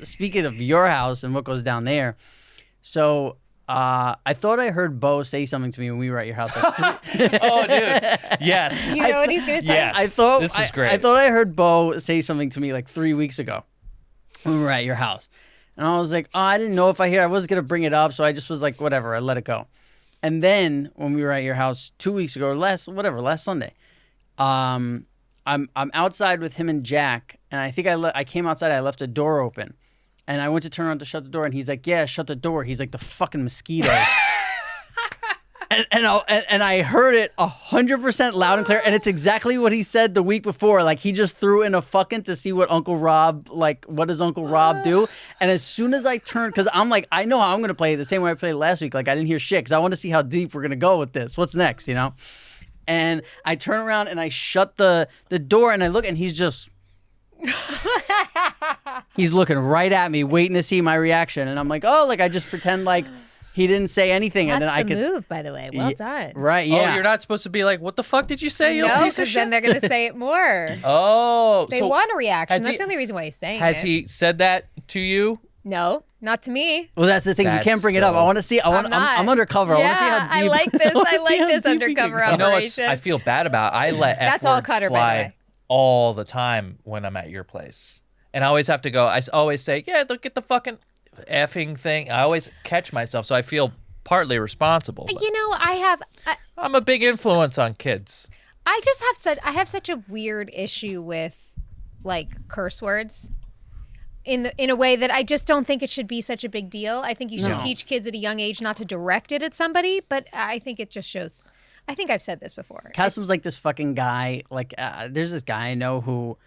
speaking of your house and what goes down there, so I thought I heard Bo say something to me when we were at your house. Oh, dude. Yes. You know what he's going to say? Yes. This is great. I thought I heard Bo say something to me like 3 weeks ago when we were at your house. And I was like, oh, I didn't know if I was going to bring it up. So I just was like, whatever, I let it go. And then when we were at your house 2 weeks ago, or last Sunday, I'm outside with him and Jack. And I think I came outside, I left a door open. And I went to turn around to shut the door, and he's like, yeah, shut the door. He's like, the fucking mosquitoes. and I heard it 100% loud and clear, and it's exactly what he said the week before. Like, he just threw in a fucking to see what Uncle Rob, like, what does Uncle Rob do? And as soon as I turned, because I'm like, I know how I'm going to play it the same way I played it last week. Like, I didn't hear shit, because I want to see how deep we're going to go with this. What's next, you know? And I turn around, and I shut the door, and I look, and he's just... He's looking right at me, waiting to see my reaction, and I'm like, "Oh, like I just pretend like he didn't say anything." That's and then I could move, by the way. Well done. Right? Yeah. Oh, you're not supposed to be like, "What the fuck did you say?" You No, piece of because then shit? they're going to say it more. Oh, They so want a reaction. has That's he- the only reason why he's saying it. has he said that to you? No, not to me. Well, that's the thing. That's you can't bring it up. I want to see. I'm undercover. Yeah, I want to see how deep. I like this. I like this undercover You know what operation. I feel bad about? I let That's F all words Cutter, by the fly way. all the time when I'm at your place. And I always have to go. I always say, yeah, look at the fucking effing thing. I always catch myself, so I feel partly responsible. but You know, I'm a big influence on kids. I just have such a weird issue with like curse words in a way that I just don't think it should be such a big deal. I think you should teach kids at a young age not to direct it at somebody, but I think it just shows. I think I've said this before. Cassim's like this fucking guy. Like, there's this guy I know who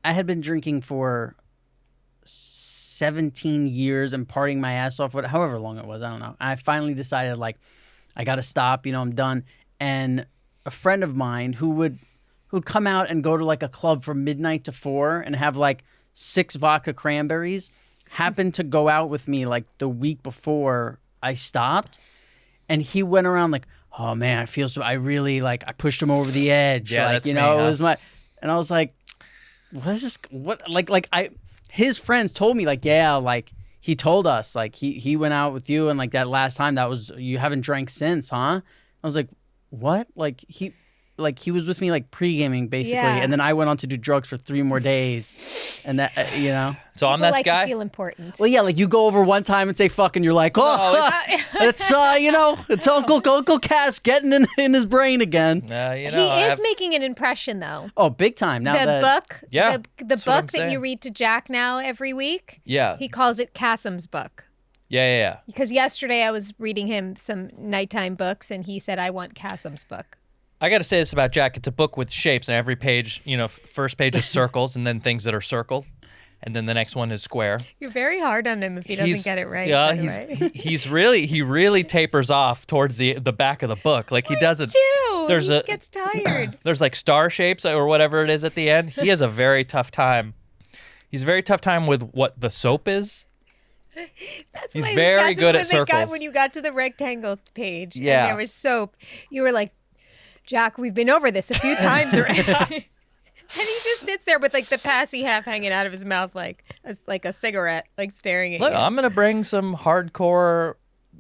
I had been drinking for 17 years and partying my ass off, however long it was. I don't know. I finally decided, like, I got to stop. You know, I'm done. And a friend of mine who'd come out and go to like a club from midnight to 4 and have like 6 vodka cranberries happened to go out with me like the week before I stopped. And he went around like, oh man, I feel so, I really like, I pushed him over the edge. Yeah, like, that's you know, me, it was my, and I was like, what is this? What, his friends told me like, yeah, like he told us like he went out with you and like that last time that was, you haven't drank since, huh? I was like, what? Like he was with me like pre-gaming basically, Yeah. and then I went on to do drugs for 3 more days, and that you know. So I'm People this like guy. to feel important. Well, yeah, like you go over one time and say fuck, and you're like, oh, it's you know, it's Uncle Cass getting in his brain again. You know, He I is have- making an impression though. Oh, big time now. The book, Yeah, the that's what I'm book that you saying. read to Jack now every week. Yeah. He calls it Cassim's book. Yeah. Because yesterday I was reading him some nighttime books, and he said, I want Cassim's book. I got to say this about Jack. It's a book with shapes, and every page, you know, first page is circles, and then things that are circled, and then the next one is square. You're very hard on him if he doesn't get it right. Yeah, by the way. he really tapers off towards the back of the book. Like he doesn't. Too. There's he a- just gets tired. There's like star shapes or whatever it is at the end. He has a very tough time. He's a very tough time with what the soap is. That's He's why very that's good when at it got- circles. when you got to the rectangle page, Yeah. and there was soap, you were like, Jack, we've been over this a few times already. And he just sits there with like the passy half hanging out of his mouth, like a cigarette, like staring at Look, you. I'm gonna bring some hardcore,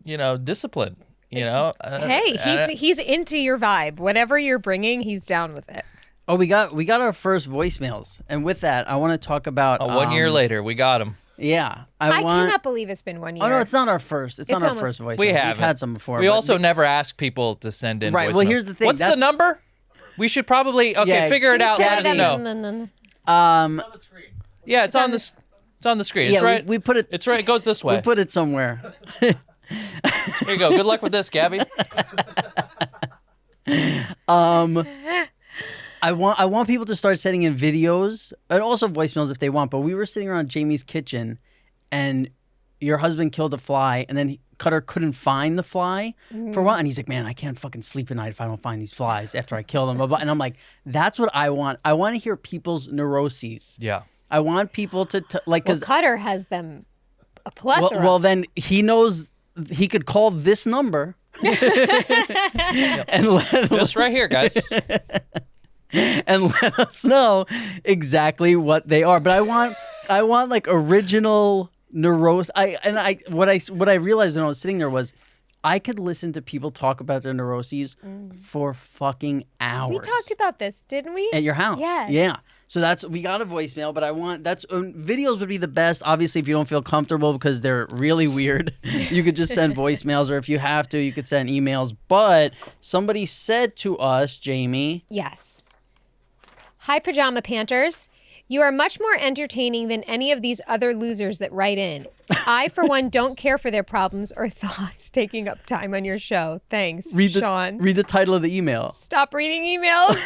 you know, discipline. You know. Hey, he's into your vibe. Whatever you're bringing, he's down with it. Oh, we got our first voicemails, and with that, I want to talk about 1 year later, we got him. Yeah, I cannot believe it's been 1 year. Oh no, it's not our first. It's not our almost- first voicemail. We We've haven't. had some before. We but also never ask people to send in. Right, well, voicemails. here's the thing, What's the that's- number? We should probably figure it out. Let us know. Yeah, it's on the screen. yeah, It's right. we put it. It's right. It goes this way. We put it somewhere. Here you go. Good luck with this, Gabby. I want people to start sending in videos and also voicemails if they want. But we were sitting around Jamie's kitchen, and your husband killed a fly, and then Cutter couldn't find the fly for a while, and he's like, "Man, I can't fucking sleep at night if I don't find these flies after I kill them." Blah, blah. And I'm like, "That's what I want. I want to hear people's neuroses. Yeah. I want people to like Well, because Cutter has them a plethora. well, then he knows he could call this number." And Just right here, guys. and let us know exactly what they are. But I I want like original neurosis. What I realized when I was sitting there was I could listen to people talk about their neuroses for fucking hours. We talked about this, didn't we? At your house. Yes. Yeah. So we got a voicemail, but videos would be the best. Obviously, if you don't feel comfortable because they're really weird, you could just send voicemails, or if you have to, you could send emails. But somebody said to us, Jamie. Yes. Hi, Pajama Panters. You are much more entertaining than any of these other losers that write in. I, for one, don't care for their problems or thoughts taking up time on your show. Thanks, Sean. Read the title of the email. Stop reading emails.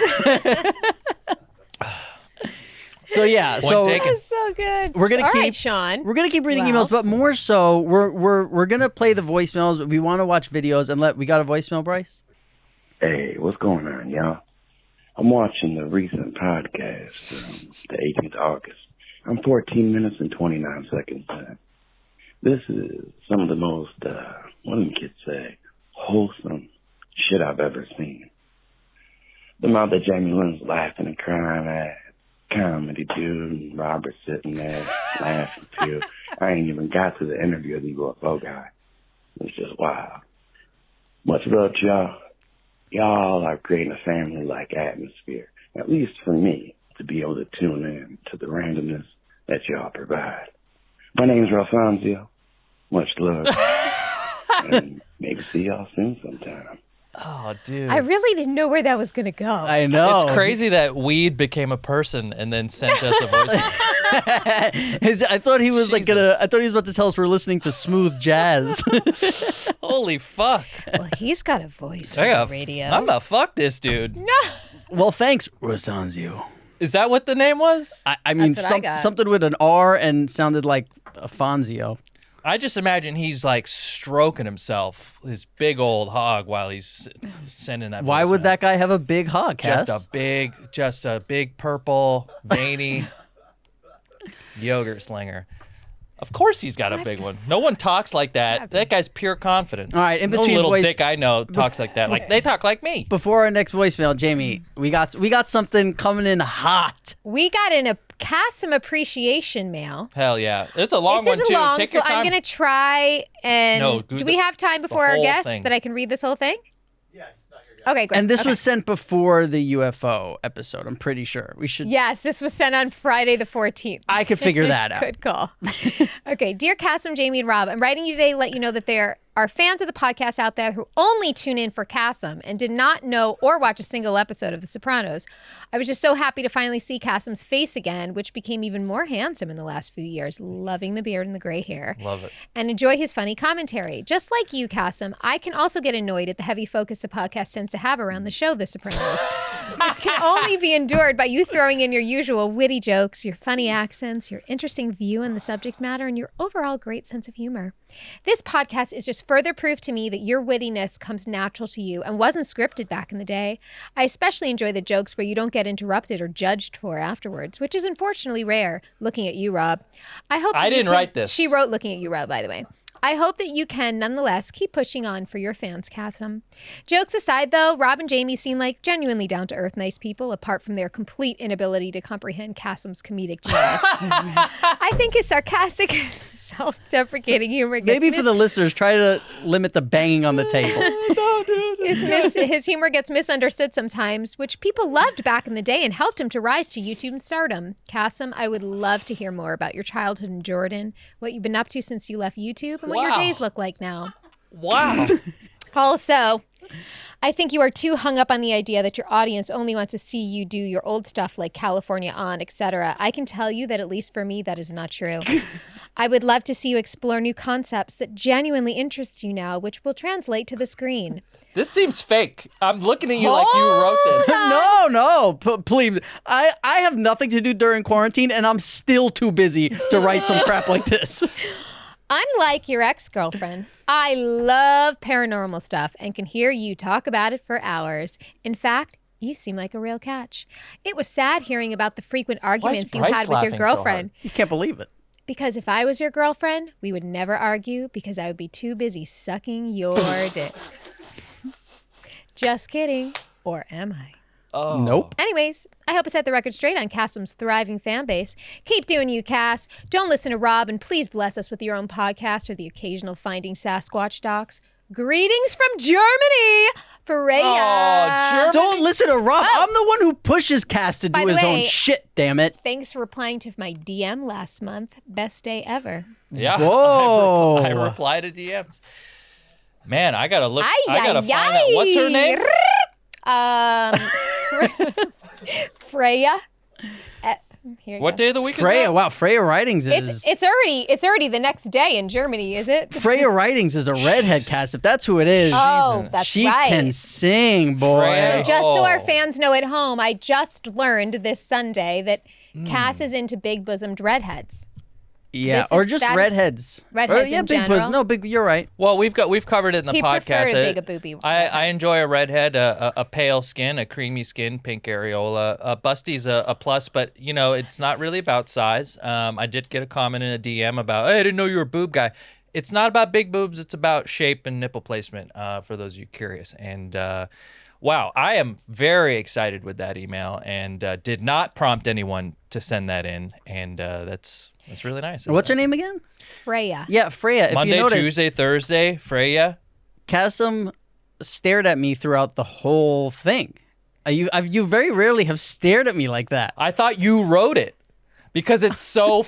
So yeah, That's so good. We're gonna All keep right, Sean. We're gonna keep reading emails, but more so, we're gonna play the voicemails. We want to watch videos, and we got a voicemail, Bryce. Hey, what's going on, y'all? I'm watching the recent podcast from the 18th of August. I'm 14 minutes and 29 seconds in. This is some of the most, what do the kids say, wholesome shit I've ever seen. The amount that Jamie-Lynn's laughing and crying at, comedy dude, and Robert sitting there laughing too. I ain't even got to the interview of the UFO guy. It's just wild. Much love to y'all. Y'all are creating a family-like atmosphere, at least for me, to be able to tune in to the randomness that y'all provide. My name's Ralfonso. Much love. And maybe see y'all soon sometime. Oh, dude. I really didn't know where that was going to go. I know. It's crazy that weed became a person and then sent us a voice. I thought he was Jesus. I thought he was about to tell us we're listening to smooth jazz. Holy fuck. Well, he's got a voice for the radio. I'm gonna fuck this dude. No. Well, thanks, Rosanzio. Is that what the name was? I mean, That's what I got. something with an R and sounded like Afonso. I just imagine he's like stroking himself, his big old hog, while he's sending that. Why would voicemail. that guy have a big hog, Cass? Just a big purple, veiny yogurt slinger. Of course he's got a big one. No one talks like that. That guy's pure confidence. All right, in no between little voice- dick I know talks like that. Like they talk like me. Before our next voicemail, Jamie, we got something coming in hot. We got a Cassim appreciation mail. Hell yeah. It's a long This one isn't too. long, Take so your time. I'm going to try and... No, do we have time before our whole guest thing. that I can read this whole thing? Yeah, he's not here yet. Okay, great. And this Okay. was sent before the UFO episode. I'm pretty sure. We should. Yes, this was sent on Friday the 14th. I could figure that out. Good call. Okay, dear Cassim, Jamie, and Rob, I'm writing you today to let you know that there are fans of the podcast out there who only tune in for Cassim and did not know or watch a single episode of The Sopranos. I was just so happy to finally see Cassim's face again, which became even more handsome in the last few years, loving the beard and the gray hair. Love it. And enjoy his funny commentary. Just like you, Cassim, I can also get annoyed at the heavy focus the podcast tends to have around the show The Sopranos, which can only be endured by you throwing in your usual witty jokes, your funny accents, your interesting view on the subject matter, and your overall great sense of humor. This podcast is just further proof to me that your wittiness comes natural to you and wasn't scripted back in the day. I especially enjoy the jokes where you don't get interrupted or judged for afterwards, which is unfortunately rare. Looking at you, Rob. I didn't write this. She wrote looking at you, Rob, by the way. I hope that you can, nonetheless, keep pushing on for your fans, Cassim. Jokes aside, though, Rob and Jamie seem like genuinely down-to-earth nice people, apart from their complete inability to comprehend Cassim's comedic genius. I think his sarcastic, self-deprecating humor gets Maybe for the listeners, try to limit the banging on the table. his humor gets misunderstood sometimes, which people loved back in the day and helped him to rise to YouTube stardom. Cassim, I would love to hear more about your childhood in Jordan, what you've been up to since you left YouTube, and what your Wow. days look like now. Wow. Also, I think you are too hung up on the idea that your audience only wants to see you do your old stuff like California On, etc. I can tell you that at least for me, that is not true. I would love to see you explore new concepts that genuinely interest you now, which will translate to the screen. This seems fake. I'm looking at you like you wrote this. No, please. I have nothing to do during quarantine, and I'm still too busy to write some crap like this. Unlike your ex-girlfriend, I love paranormal stuff and can hear you talk about it for hours. In fact, you seem like a real catch. It was sad hearing about the frequent arguments you Bryce had with your laughing so girlfriend. You can't believe it. Because if I was your girlfriend, we would never argue because I would be too busy sucking your dick. Just kidding. Or am I? Oh. Nope. Anyways, I hope I set the record straight on Cassim's thriving fan base. Keep doing you, Cass. Don't listen to Rob, and please bless us with your own podcast or the occasional Finding Sasquatch docs. Greetings from Germany, Freya. Oh, Germany. Don't listen to Rob. I'm the one who pushes Cass to By do the his own way- shit, damn it. Thanks for replying to my DM last month. Best day ever. Yeah. Whoa. I reply to DMs. Man, I gotta look. Ay, I gotta ay, find that. What's her name? Freya. Here you What go. day of the week Freya, is that? wow, Freya Writings is... It's already the next day in Germany, is it? Freya Writings is a redhead, Cass. If that's who it is, Oh, that's she right. can sing, boy. Freya. So just so our Oh. fans know at home, I just learned this Sunday that Cass is into big-bosomed redheads. Yeah, This or is- just that is- redheads. redheads yeah, in big general? bosom. No, big. You're right. Well, we've covered it in the He podcast. preferred a big, a boopy I enjoy a redhead, a pale skin, a creamy skin, pink areola. Busty's a plus, but you know it's not really about size. I did get a comment in a DM about, hey, I didn't know you were a boob guy. It's not about big boobs. It's about shape and nipple placement. For those of you curious, and wow, I am very excited with that email, and did not prompt anyone to send that in, and that's really nice. What's her name again? Freya. Yeah, Freya. If Monday, you notice, Tuesday, Thursday, Freya. Cassim stared at me throughout the whole thing. You very rarely have stared at me like that. I thought you wrote it because it's so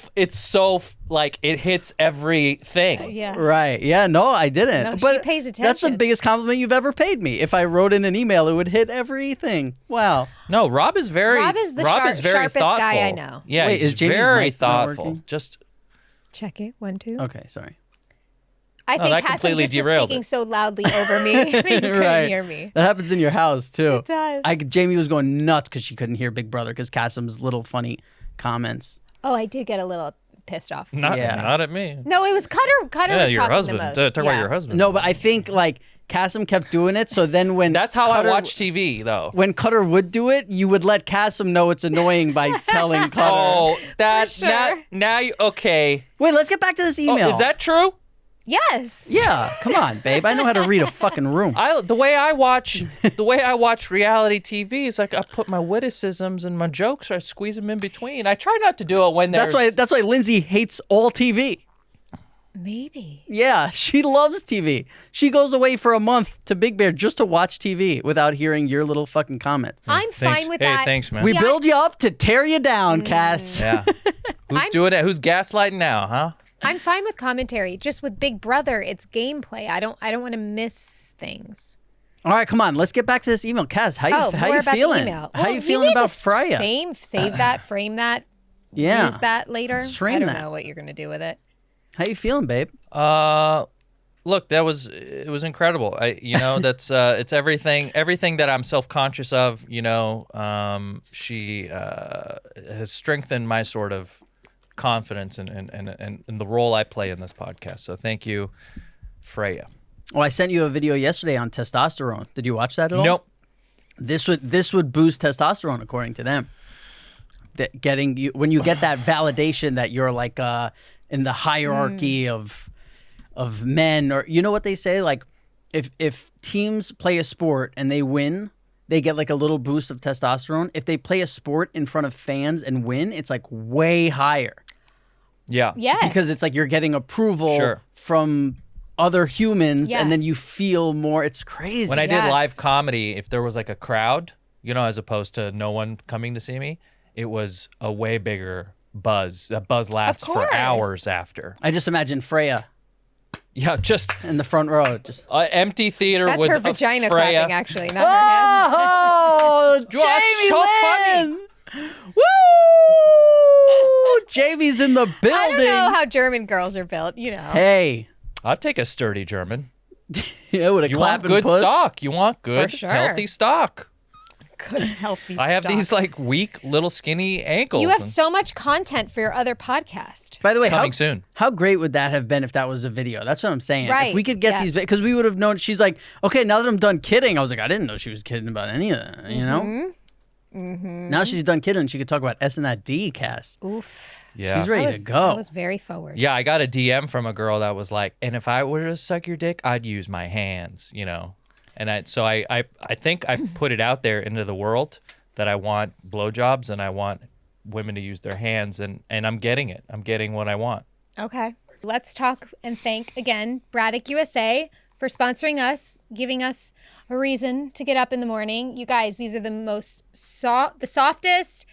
like it hits everything. Yeah. Right. Yeah, no, I didn't. No, she but pays That's the attention. biggest compliment you've ever paid me. If I wrote in an email, it would hit everything. Wow. No, Rob is very Rob is the very sharpest thoughtful. guy I know. Yeah, Wait, he's is Jamie's very mic not thoughtful. working? Just Check it. 1, 2. Okay, sorry. I think that Hassan completely just was derailed speaking it. so loudly over me that you couldn't Right. hear me. That happens in your house, too. It does. Jamie was going nuts because she couldn't hear Big Brother because Cassim's little funny comments. Oh, I did get a little pissed off. not Yeah. not at me. No, it was Cutter. Cutter Yeah, was your talking husband. the most. Talk about Yeah. your husband. No, but I think, like, Cassim kept doing it, so then when That's how Cutter, I watch TV, though. When Cutter would do it, you would let Cassim know it's annoying by telling Cutter. Oh, that For sure. now you okay? Wait, let's get back to this Oh, email. is that true? Yes. Yeah, come on, babe. I know how to read a fucking room. The way I watch reality TV is like I put my witticisms and my jokes, I squeeze them in between. I try not to do it when there's. That's why Lindsay hates all TV. Maybe. Yeah, she loves TV. She goes away for a month to Big Bear just to watch TV without hearing your little fucking comments. I'm Thanks. fine with Hey, that. thanks, man. We See, build you up to tear you down, Cass. Yeah. Who's doing it? Who's gaslighting now, huh? I'm fine with commentary. Just with Big Brother, it's gameplay. I don't want to miss things. All right, come on. Let's get back to this email. Cass, how more you about feeling? the email. How Well, you we feeling need about to Freya? Save that, frame that, Yeah. use that later. Stream I don't that. know what you're gonna do with it. How you feeling, babe? Look, it was incredible. That's it's everything that I'm self-conscious of, she has strengthened my sort of confidence and the role I play in this podcast. So thank you, Freya. Well, I sent you a video yesterday on testosterone. Did you watch that at all? Nope. This would boost testosterone according to them. That getting you when you get that validation that you're like in the hierarchy of men, or you know what they say, like if teams play a sport and they win, they get like a little boost of testosterone. If they play a sport in front of fans and win, it's like way higher. Yeah. Yes. Because it's like you're getting approval Sure. from other humans, and then Yes. you feel more. It's crazy. When I did Yes. live comedy, if there was like a crowd, as opposed to no one coming to see me, it was a way bigger buzz. That buzz lasts for course. hours after. I just imagine Freya Yeah, just in the front row. Just empty theater That's with her a vagina Freya. clapping, actually, not her hands. oh, You are so Jamie-Lynn! Woo! Jamie's in the I building. don't know how German girls are built, Hey, I'd take a sturdy German. yeah, with a You want clapping good puss. stock. You want good, sure. healthy stock. Good, healthy I have stock. these like weak, little skinny ankles. You have and so much content for your other podcast. By the way, coming soon. how great would that have been if that was a video? That's what I'm saying. Right, If we could get yes. these, because we would have known. She's like, okay, now that I'm done kidding, I was like, I didn't know she was kidding about any of that. You know. Mm-hmm. Now she's done kidding. She could talk about S and that D, Cass. Oof. Yeah. She's ready That to was, go. That was very forward. Yeah, I got a DM from a girl that was like, and if I were to suck your dick, I'd use my hands, And I think I put it out there into the world that I want blowjobs and I want women to use their hands, and I'm getting it. I'm getting what I want. Okay. Let's talk and thank again Braddock USA for sponsoring us, giving us a reason to get up in the morning. You guys, these are the softest,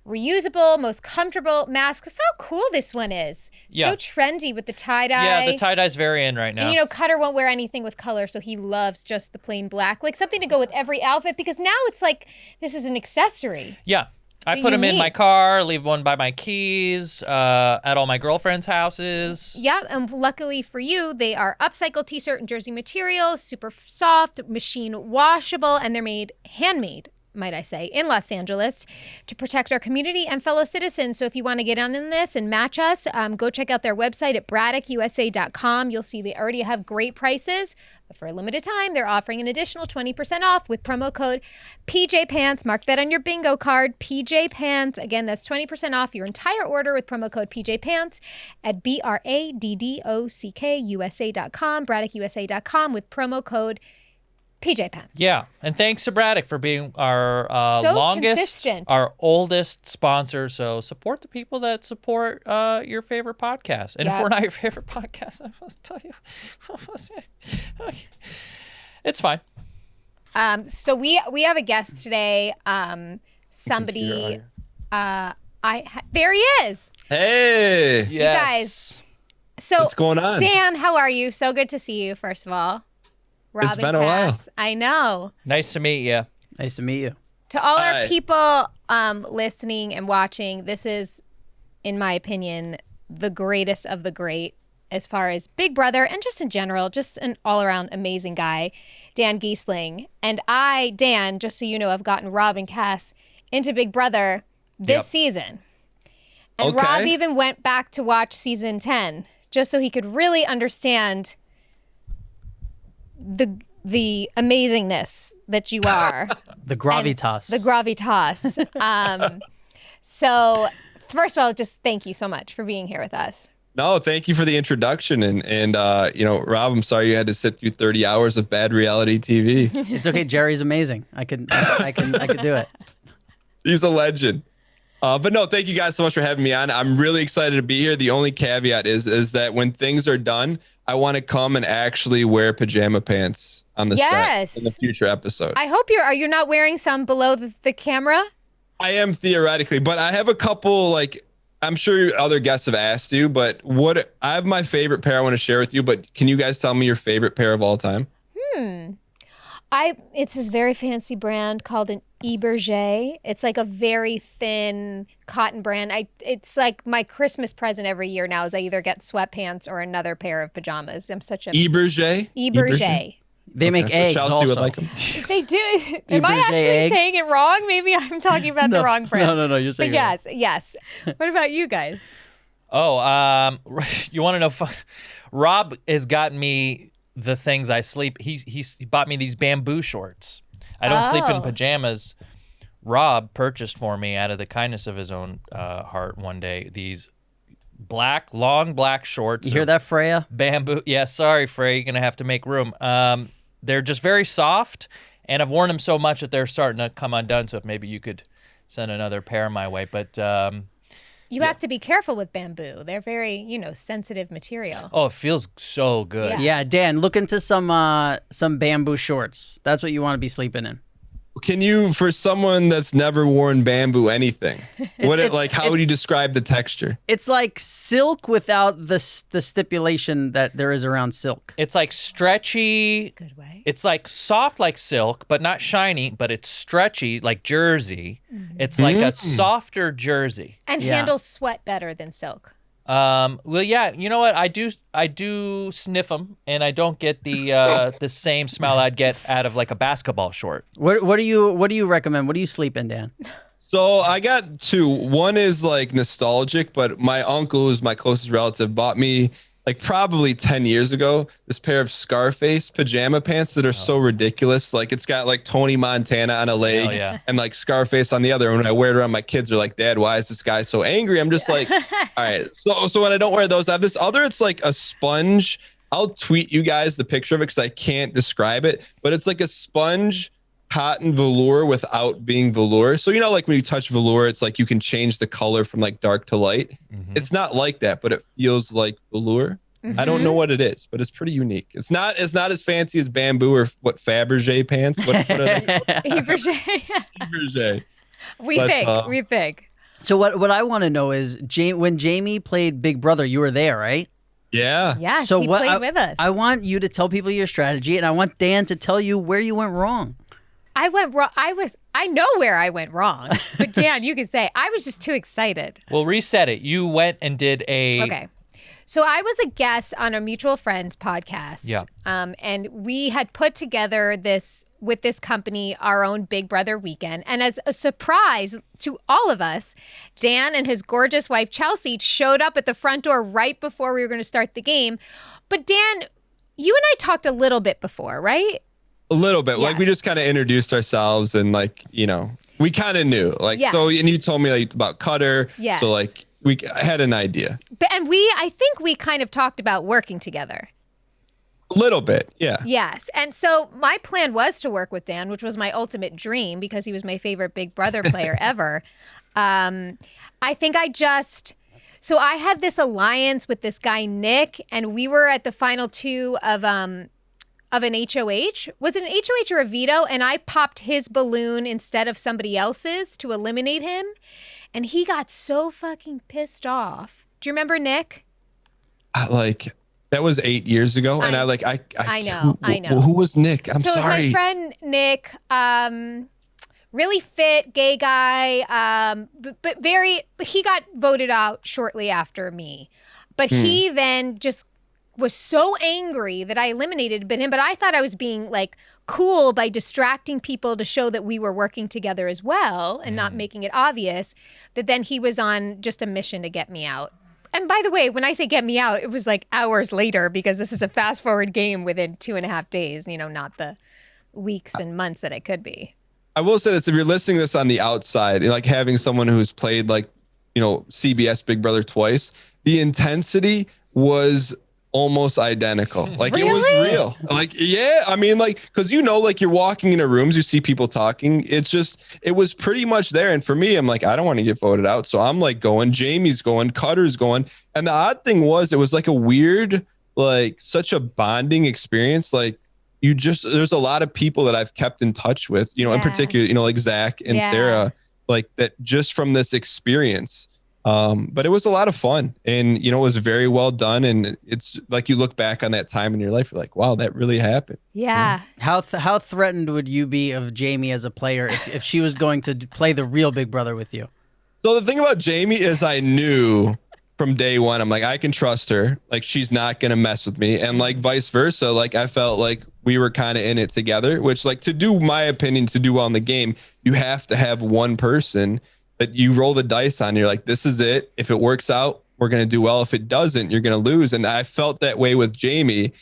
reusable, most comfortable masks. Look how cool this one is. Yeah. So trendy with the tie-dye. Yeah, the tie-dye's very in right now. And Cutter won't wear anything with color, so he loves just the plain black. Like something to go with every outfit, because now it's like this is an accessory. Yeah. I put them in my car, leave one by my keys, at all my girlfriends' houses. Yeah, and luckily for you, they are upcycled t-shirt and jersey material, super soft, machine washable, and they're handmade, might I say, in Los Angeles to protect our community and fellow citizens. So if you want to get on in this and match us, go check out their website at BraddockUSA.com. You'll see they already have great prices, but for a limited time, they're offering an additional 20% off with promo code PJPants. Mark that on your bingo card, PJPants. Again, that's 20% off your entire order with promo code PJPants at BraddockUSA.com, BraddockUSA.com with promo code PJ Pants. Yeah, and thanks to Braddock for being our So longest, consistent. our oldest sponsor. So support the people that support your favorite podcast. And if we're not your favorite podcast, I must tell you, it's fine. So we have a guest today. Somebody. There he is. Hey. Yes. You guys. So what's going on? Dan, how are you? So good to see you. First of all. Rob It's been a while. I know. Nice to meet you. Nice to meet you. To all our Hi. people listening and watching, this is, in my opinion, the greatest of the great as far as Big Brother and just in general, just an all-around amazing guy, Dan Gheesling. And I, Dan, just so you know, I've gotten Rob and Cass into Big Brother this season. And Okay. Rob even went back to watch season 10 just so he could really understand the amazingness that you are. The gravitas. The gravitas. So first of all, just thank you so much for being here with us. No, thank you for the introduction. And Rob, I'm sorry you had to sit through 30 hours of bad reality TV. It's okay. Jerry's amazing. I could do it. He's a legend. But no, thank you guys so much for having me on. I'm really excited to be here. The only caveat is that when things are done, I want to come and actually wear pajama pants on the set in the future episode. I hope you're not wearing some below the camera. I am theoretically, but I have a couple, I'm sure other guests have asked you, but I have my favorite pair I want to share with you, but can you guys tell me your favorite pair of all time? It's this very fancy brand called an Eberger. It's like a very thin cotton brand. It's like my Christmas present every year now is I either get sweatpants or another pair of pajamas. I'm such a Eberger? Eberger. They make eggs Chelsea also. would like them. They do. Am I Eberger actually eggs? saying it wrong? Maybe I'm talking about the wrong brand. No, you're saying But yes. What about you guys? Oh, you want to know? Rob has gotten me the things I sleep. He bought me these bamboo shorts. I don't sleep in pajamas. Rob purchased for me out of the kindness of his own heart one day these long black shorts. You hear that, Freya? Bamboo. Yeah, sorry, Freya. You're going to have to make room. They're just very soft, and I've worn them so much that they're starting to come undone, so if maybe you could send another pair my way. But You have to be careful with bamboo. They're very, sensitive material. oh, it feels so good. Yeah, Dan, look into some bamboo shorts. That's what you want to be sleeping in. Can you, for someone that's never worn bamboo anything, how would you describe the texture? It's like silk without the stipulation that there is around silk. It's like stretchy. Good way. It's like soft like silk, but not shiny, but it's stretchy like jersey. Mm-hmm. It's like a softer jersey. And handles sweat better than silk. Well, yeah, you know what? I do sniff them, and I don't get the same smell I'd get out of like a basketball short. What do you recommend? What do you sleep in, Dan? So I got two. One is nostalgic, but my uncle, who's my closest relative, bought me probably 10 years ago this pair of Scarface pajama pants that are so ridiculous. It's got Tony Montana on a leg and Scarface on the other. And when I wear it around, my kids are like, "Dad, why is this guy so angry?" I'm just all right. So when I don't wear those, I have this other. It's like a sponge. I'll tweet you guys the picture of it because I can't describe it, but it's like a sponge cotton velour without being velour. So, like when you touch velour, it's like you can change the color from like dark to light. It's not like that, but it feels like velour. I don't know what it is, but it's pretty unique. It's not as fancy as bamboo or what Fabergé pants. What are they? Fabergé. We think. So what I want to know is, when Jamie played Big Brother, you were there, right? Yeah. Yeah, So he played with us. I want you to tell people your strategy, and I want Dan to tell you where you went wrong. I went wrong. I know where I went wrong, but Dan, you can say I was just too excited. Well, reset it. You went and did a. Okay. So I was a guest on a mutual friend's podcast. Yeah. And we had put together with this company our own Big Brother weekend. And as a surprise to all of us, Dan and his gorgeous wife, Chelsea, showed up at the front door right before we were going to start the game. But Dan, you and I talked a little bit before, right? A little bit. Yes. Like we just kind of introduced ourselves and like, we kind of knew. Like, so, and you told me like about Cutter. Yes. So like we had an idea. And I think we kind of talked about working together. A little bit, yeah. Yes. And so my plan was to work with Dan, which was my ultimate dream because he was my favorite Big Brother player ever. I think so I had this alliance with this guy, Nick, and we were at the final two of an HOH. Was it an HOH or a veto? And I popped his balloon instead of somebody else's to eliminate him. And he got so fucking pissed off. Do you remember Nick? That was 8 years ago. And I know. Who was Nick? I'm sorry. So my friend Nick, really fit, gay guy, but he got voted out shortly after me. But he then just was so angry that I eliminated him, but I thought I was being like cool by distracting people to show that we were working together as well and not making it obvious, that then he was on just a mission to get me out. And by the way, when I say get me out, it was like hours later because this is a fast forward game within 2.5 days, not the weeks and months that it could be. I will say this, if you're listening to this on the outside, like having someone who's played like, CBS Big Brother twice, the intensity was almost identical. Like really? It was real. Like, yeah, I mean, like, cause like you're walking into rooms, you see people talking. It was pretty much there. And for me, I'm like, I don't want to get voted out. So I'm like going, Jamie's going, Cutter's going. And the odd thing was, it was like a weird, like such a bonding experience. Like there's a lot of people that I've kept in touch with, in particular, like Zach and Sarah, like that just from this experience. But it was a lot of fun and, it was very well done. And it's like, you look back on that time in your life, you're like, wow, that really happened. Yeah. How threatened would you be of Jamie as a player if she was going to play the real Big Brother with you? So the thing about Jamie is I knew from day one, I'm like, I can trust her. Like, she's not going to mess with me. And like vice versa. Like, I felt like we were kind of in it together, which like to do well in the game, you have to have one person that you roll the dice on. You're like, this is it. If it works out, we're going to do well. If it doesn't, you're going to lose. And I felt that way with Jamie.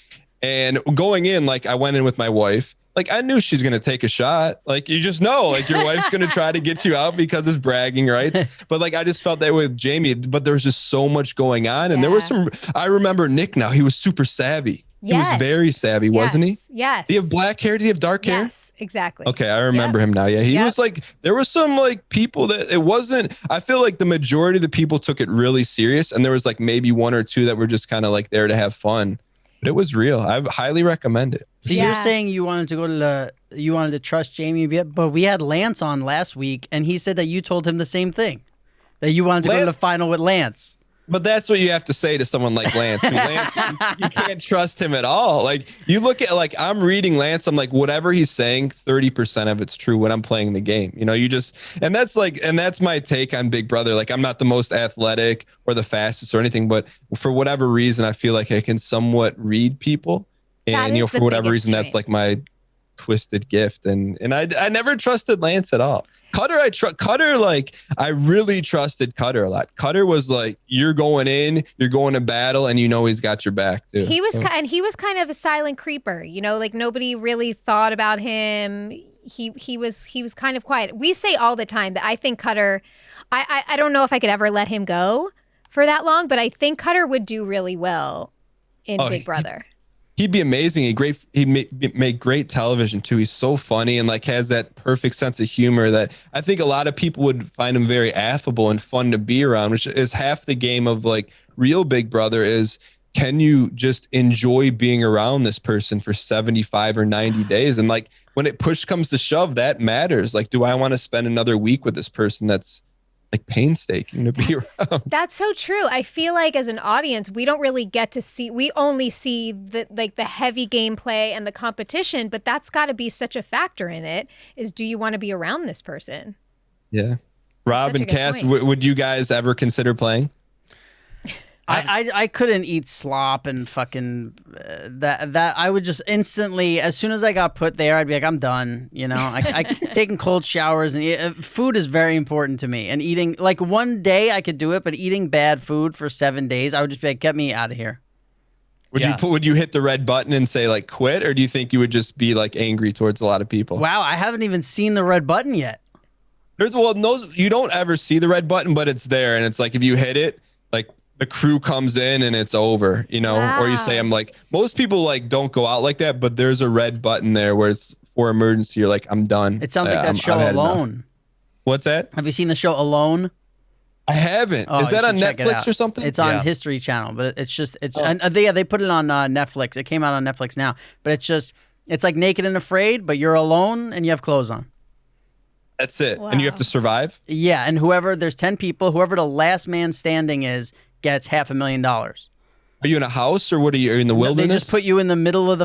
And going in, like I went in with my wife, like I knew she's going to take a shot. Like you just know, like your wife's going to try to get you out because it's bragging rights. But like, I just felt that way with Jamie, but there was just so much going on. And there was I remember Nick now, he was super savvy. Yes. He was very savvy, wasn't he? Yes. Did he have black hair? Did he have dark hair? Yes, exactly. Okay, I remember him now. Yeah, he was like, there was some like people that it wasn't, I feel like the majority of the people took it really serious. And there was like maybe one or two that were just kind of like there to have fun. But it was real. I highly recommend it. So you're saying you wanted to trust Jamie a bit, but we had Lance on last week and he said that you told him the same thing, that you wanted to go to the final with Lance. But that's what you have to say to someone like Lance. Lance, you can't trust him at all. Like you look at like I'm reading Lance, I'm like whatever he's saying, 30% of it's true when I'm playing the game. And that's my take on Big Brother. Like I'm not the most athletic or the fastest or anything, but for whatever reason, I feel like I can somewhat read people. And for whatever reason, that's like my twisted gift. And I never trusted Lance at all. Cutter, like I really trusted Cutter a lot. Cutter was like, you're going in, you're going to battle, and he's got your back too. He was kind of a silent creeper, like nobody really thought about him. He was kind of quiet. We say all the time that I think Cutter, I don't know if I could ever let him go for that long, but I think Cutter would do really well in Big Brother. He'd be amazing. He made great television too. He's so funny and like has that perfect sense of humor that I think a lot of people would find him very affable and fun to be around, which is half the game of like real Big Brother is, can you just enjoy being around this person for 75 or 90 days? And like when it push comes to shove, that matters. Like, do I want to spend another week with this person that's like painstaking to be around? That's so true. I feel like as an audience, we don't really get to see, we only see the heavy gameplay and the competition, but that's got to be such a factor in it, is do you want to be around this person? Yeah. Rob and Cass, would you guys ever consider playing? I couldn't eat slop and fucking that I would just instantly, as soon as I got put there, I'd be like, I'm done. You know, I taking cold showers and food is very important to me. And eating, like one day I could do it, but eating bad food for 7 days, I would just be like, get me out of here. Would you hit the red button and say like quit, or do you think you would just be like angry towards a lot of people? Wow, I haven't even seen the red button yet. You don't ever see the red button, but it's there, and it's like if you hit it, like the crew comes in and it's over, you know. Wow. Or you say, I'm like, most people like don't go out like that, but there's a red button there where it's for emergency. You're like, I'm done. It sounds like that show Alone. Enough. What's that? Have you seen the show Alone? I haven't. Is that on Netflix or something? It's on History Channel, but they put it on Netflix. It came out on Netflix now, but it's like Naked and Afraid, but you're alone and you have clothes on. That's it. Wow. And you have to survive? Yeah, and there's 10 people, whoever the last man standing is gets $500,000. Are you in a house or what are you in the wilderness? They just put you in the middle of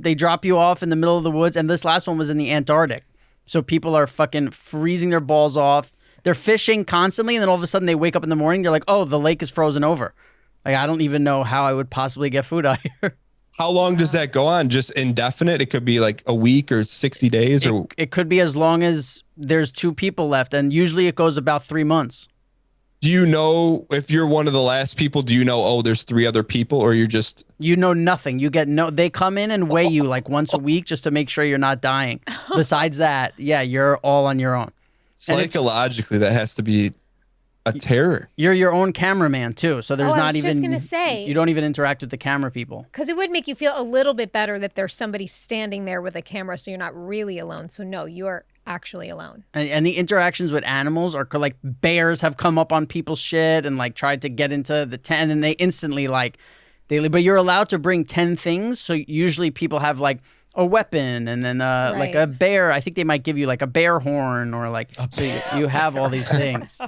they drop you off in the middle of the woods, and this last one was in the Antarctic. So people are fucking freezing their balls off. They're fishing constantly, and then all of a sudden they wake up in the morning, they're like, oh, the lake is frozen over. Like, I don't even know how I would possibly get food out here. How long does that go on? Just indefinite? It could be like a week or 60 days? It could be as long as there's 2 people left, and usually it goes about 3 months. Do you know, if you're one of the last people, do you know, oh, there's 3 other people, or you're just... You know nothing. They come in and weigh you like once a week just to make sure you're not dying. Besides that, yeah, you're all on your own. Psychologically, that has to be a terror. You're your own cameraman too, so there's not even. I was just gonna say, you don't even interact with the camera people. Because it would make you feel a little bit better that there's somebody standing there with a camera, so you're not really alone. So no, you are actually alone. And the interactions with animals are like bears have come up on people's shit and like tried to get into the tent, and they instantly like but you're allowed to bring 10 things. So usually people have like a weapon and then like a bear. I think they might give you like a bear horn or like so you have all these things.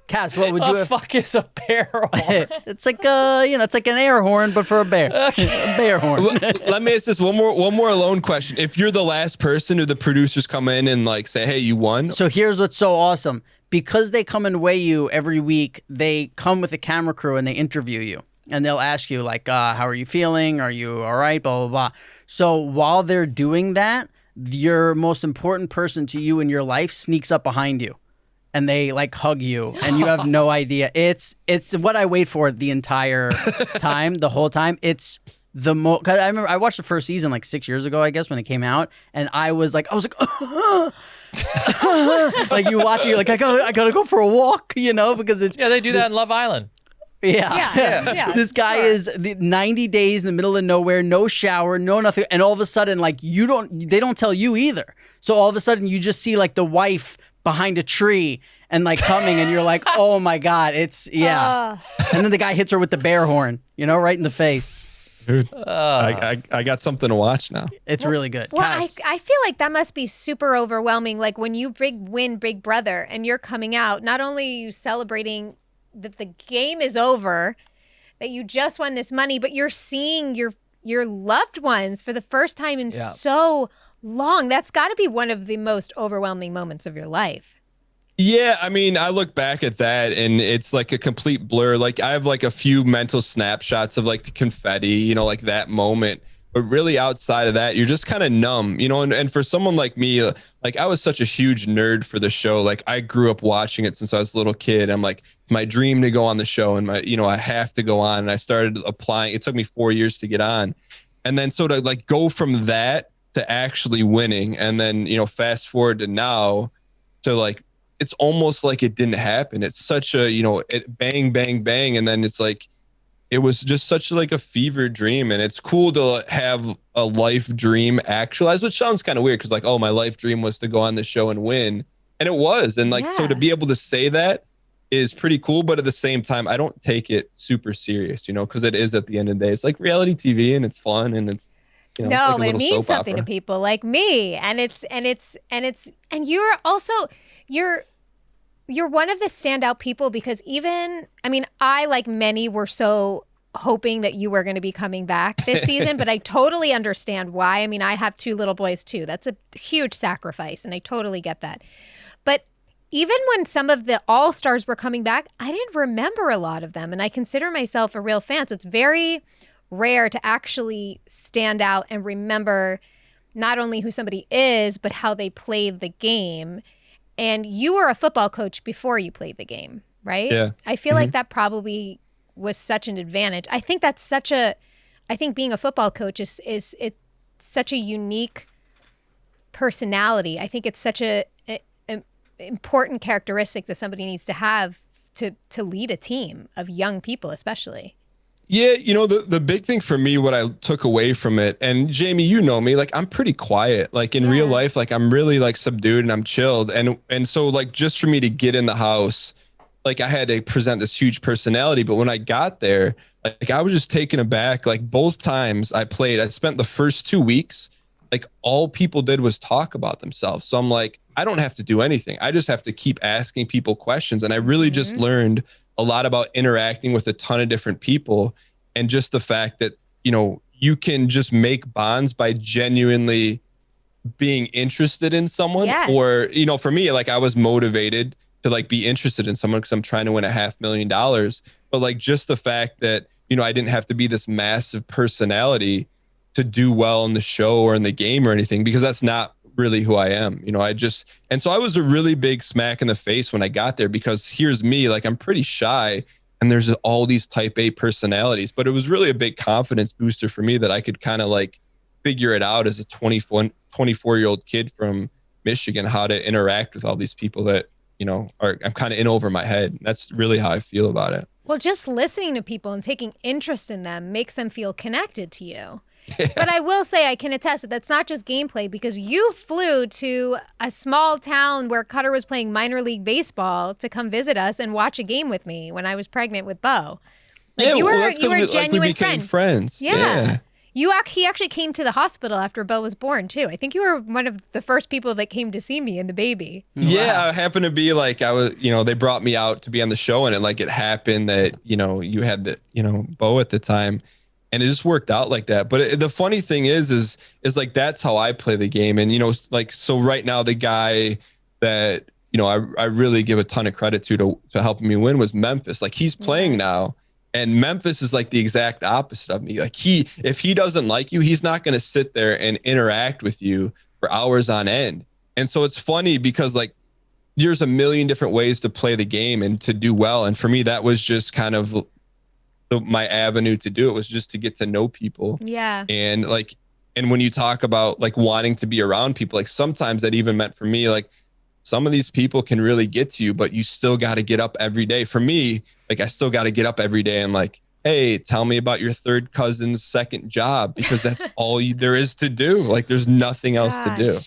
Cass, what would you have? Fuck is a bear horn? It's like it's like an air horn but for a bear. Okay. A bear horn. Let me ask this one more alone question. If you're the last person, do the producers come in and like say, "Hey, you won"? So here's what's so awesome. Because they come and weigh you every week, they come with a camera crew and they interview you. And they'll ask you like, how are you feeling? Are you all right? Blah, blah, blah. So while they're doing that, your most important person to you in your life sneaks up behind you. And they like hug you and you have no idea. It's what I wait for the entire time, the whole time. It's the most, cause I remember I watched the first season like 6 years ago, I guess, when it came out. And I was like, like you watch it, you're like, I gotta go for a walk, because it's. Yeah, they do that in Love Island. Yeah. This guy is 90 days in the middle of nowhere, no shower, no nothing. And all of a sudden, like they don't tell you either. So all of a sudden you just see like the wife behind a tree and like coming and you're like, oh my God, it's And then the guy hits her with the bear horn, right in the face. Dude, I got something to watch now. It's really good. Well, I feel like that must be super overwhelming. Like when you win Big Brother and you're coming out, not only are you celebrating that the game is over, that you just won this money, but you're seeing your loved ones for the first time in so long. That's got to be one of the most overwhelming moments of your life. Yeah, I mean, I look back at that and it's like a complete blur. Like I have like a few mental snapshots of like the confetti, like that moment. But really outside of that, you're just kind of numb, and for someone like me, like I was such a huge nerd for the show. Like I grew up watching it since I was a little kid. I'm like, my dream to go on the show and I have to go on. And I started applying. It took me 4 years to get on. And then so to like go from that to actually winning and then, fast forward to now to like, it's almost like it didn't happen. It's such a, it bang, bang, bang. And then it's like, it was just such like a fever dream, and it's cool to have a life dream actualized, which sounds kind of weird because like, oh, my life dream was to go on the show and win, and it was, and like so to be able to say that is pretty cool, but at the same time, I don't take it super serious, because it is at the end of the day, it's like reality TV and it's fun and it's no, it's like it means something to people like me, and you're also you're one of the standout people because I, like many, were so hoping that you were going to be coming back this season, but I totally understand why. I mean, I have 2 little boys too. That's a huge sacrifice, and I totally get that. But even when some of the all-stars were coming back, I didn't remember a lot of them, and I consider myself a real fan, so it's very rare to actually stand out and remember not only who somebody is, but how they played the game. And you were a football coach before you played the game, right? Yeah. I feel like that probably was such an advantage. I think being a football coach is such a unique personality. I think it's such a important characteristic that somebody needs to have to lead a team of young people, especially. Yeah, the big thing for me, what I took away from it, and Jamie, you know me, like I'm pretty quiet. Like in real life, like I'm really like subdued and I'm chilled. And so like just for me to get in the house, like I had to present this huge personality. But when I got there, like I was just taken aback. Like both times I played, I spent the first 2 weeks, like all people did was talk about themselves. So I'm like, I don't have to do anything. I just have to keep asking people questions. And I really just learned a lot about interacting with a ton of different people, and just the fact that, you can just make bonds by genuinely being interested in someone. Yes. Or, for me, like I was motivated to like be interested in someone because I'm trying to win $500,000. But like just the fact that, I didn't have to be this massive personality to do well in the show or in the game or anything, because that's not really who I am. And so I was a really big smack in the face when I got there, because here's me, like I'm pretty shy and there's all these type A personalities, but it was really a big confidence booster for me that I could kind of like figure it out as a 24-year-old kid from Michigan, how to interact with all these people that, I'm kind of in over my head. That's really how I feel about it. Well, just listening to people and taking interest in them makes them feel connected to you. Yeah. But I will say, I can attest that that's not just gameplay, because you flew to a small town where Cutter was playing minor league baseball to come visit us and watch a game with me when I was pregnant with Bo. Like, you were a genuine like we became friends. Yeah. He actually came to the hospital after Bo was born too. I think you were one of the first people that came to see me and the baby. Yeah, wow. I happened to be like, I was, they brought me out to be on the show, and it happened that, you had the, Bo at the time. And it just worked out like that. But the funny thing is like, that's how I play the game. And, like, so right now, the guy that, I really give a ton of credit to helping me win was Memphis. Like, he's playing now. And Memphis is like the exact opposite of me. Like if he doesn't like you, he's not going to sit there and interact with you for hours on end. And so it's funny because like, there's a million different ways to play the game and to do well. And for me, that was just kind of my avenue to do it, was just to get to know people. Yeah. And when you talk about like wanting to be around people, like sometimes that even meant for me, like some of these people can really get to you, but you still got to get up every day. For me, like I still got to get up every day and like, hey, tell me about your third cousin's second job, because that's all there is to do. Like there's nothing else to do.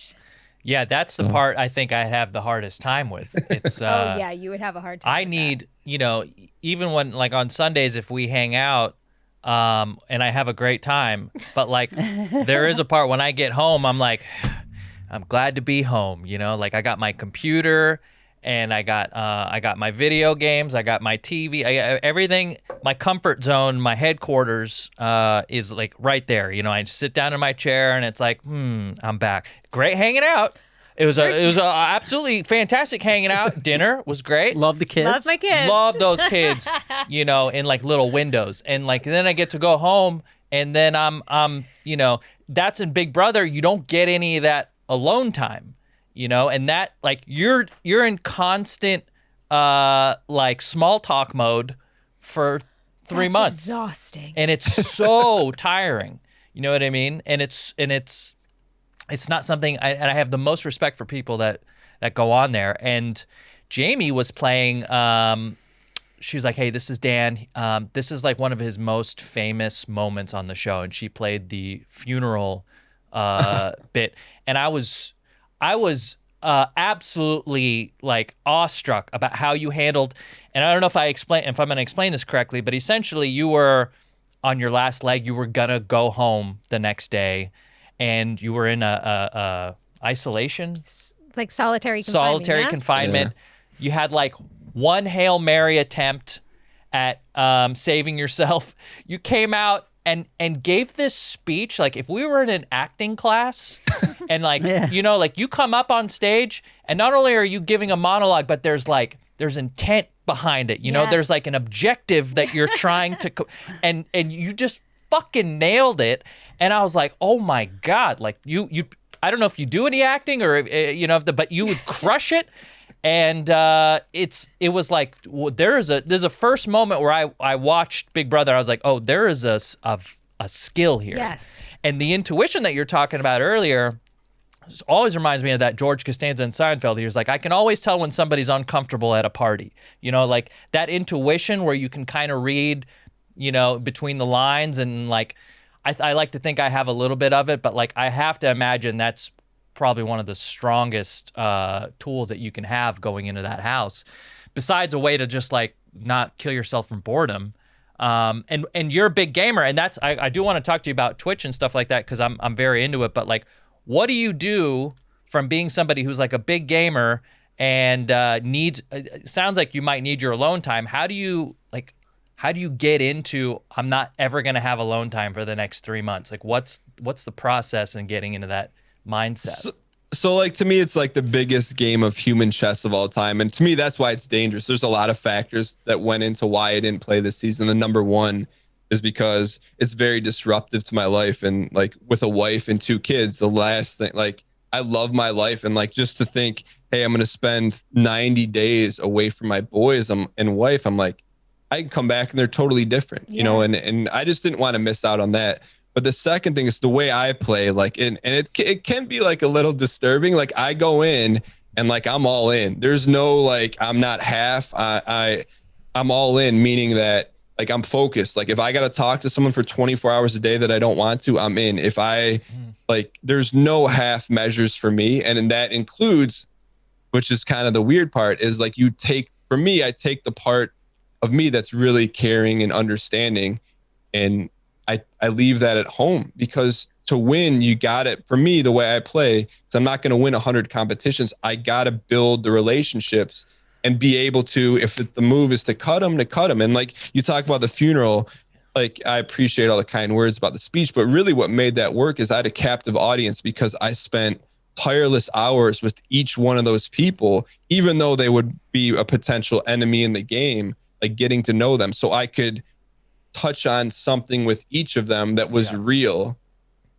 Yeah, that's the part I think I have the hardest time with. It's oh yeah, you would have a hard time. I need, even when like on Sundays if we hang out, and I have a great time, but like there is a part when I get home, I'm like, I'm glad to be home. Like I got my computer and I got my video games, I got my TV, everything. My comfort zone, my headquarters is like right there. I just sit down in my chair and it's like, I'm back. Great hanging out. It was absolutely fantastic hanging out. Dinner was great. Love the kids. Love my kids. Love those kids. In like little windows, and like then I get to go home, and then I'm that's in Big Brother. You don't get any of that alone time. And that like you're in constant like small talk mode for 3 months. Exhausting. And it's so tiring. You know what I mean? And it's not something and I have the most respect for people that go on there. And Jamie was playing she was like, "Hey, this is Dan. This is like one of his most famous moments on the show," and she played the funeral bit, and I was absolutely like awestruck about how you handled. And I don't know if I'm going to explain this correctly, but essentially you were on your last leg. You were gonna go home the next day, and you were in a isolation, like solitary confinement. You had like one Hail Mary attempt at saving yourself. You came out and gave this speech like if we were in an acting class, and like like you come up on stage, and not only are you giving a monologue, but there's intent behind it. There's like an objective that you're trying to and you just fucking nailed it. And I was like, oh my God, like you I don't know if you do any acting or but you would crush it. And it was like there's a first moment where I watched Big Brother. I was like, oh, there is a skill here. Yes. And the intuition that you're talking about earlier always reminds me of that George Costanza in Seinfeld. He was like, I can always tell when somebody's uncomfortable at a party. Like that intuition where you can kind of read, between the lines. And like, I like to think I have a little bit of it, but like I have to imagine that's probably one of the strongest tools that you can have going into that house, besides a way to just like not kill yourself from boredom. And you're a big gamer, and that's I do want to talk to you about Twitch and stuff like that, because I'm very into it. But like, what do you do from being somebody who's like a big gamer and needs? It sounds like you might need your alone time. How do you get into? I'm not ever gonna have alone time for the next 3 months. Like, what's the process in getting into that mindset? So like, to me, it's like the biggest game of human chess of all time. And to me, that's why it's dangerous. There's a lot of factors that went into why I didn't play this season. The number one is because it's very disruptive to my life. And like with a wife and 2 kids, the last thing, like I love my life. And like, just to think, hey, I'm going to spend 90 days away from my boys and wife. I'm like, I can come back and they're totally different, and I just didn't want to miss out on that. But the second thing is the way I play, like, and it can be like a little disturbing. Like I go in and like, I'm all in. There's no, like, I'm not half, I'm all in, meaning that like, I'm focused. Like if I got to talk to someone for 24 hours a day that I don't want to, I'm in. If I like, there's no half measures for me. And that includes, which is kind of the weird part, is like I take the part of me that's really caring and understanding. And I leave that at home, because to win, you got it. For me, the way I play, because I'm not going to win 100 competitions, I got to build the relationships and be able to, if the move is to cut them. And like you talk about the funeral, like I appreciate all the kind words about the speech, but really what made that work is I had a captive audience, because I spent tireless hours with each one of those people, even though they would be a potential enemy in the game, like getting to know them. So I could touch on something with each of them that was real,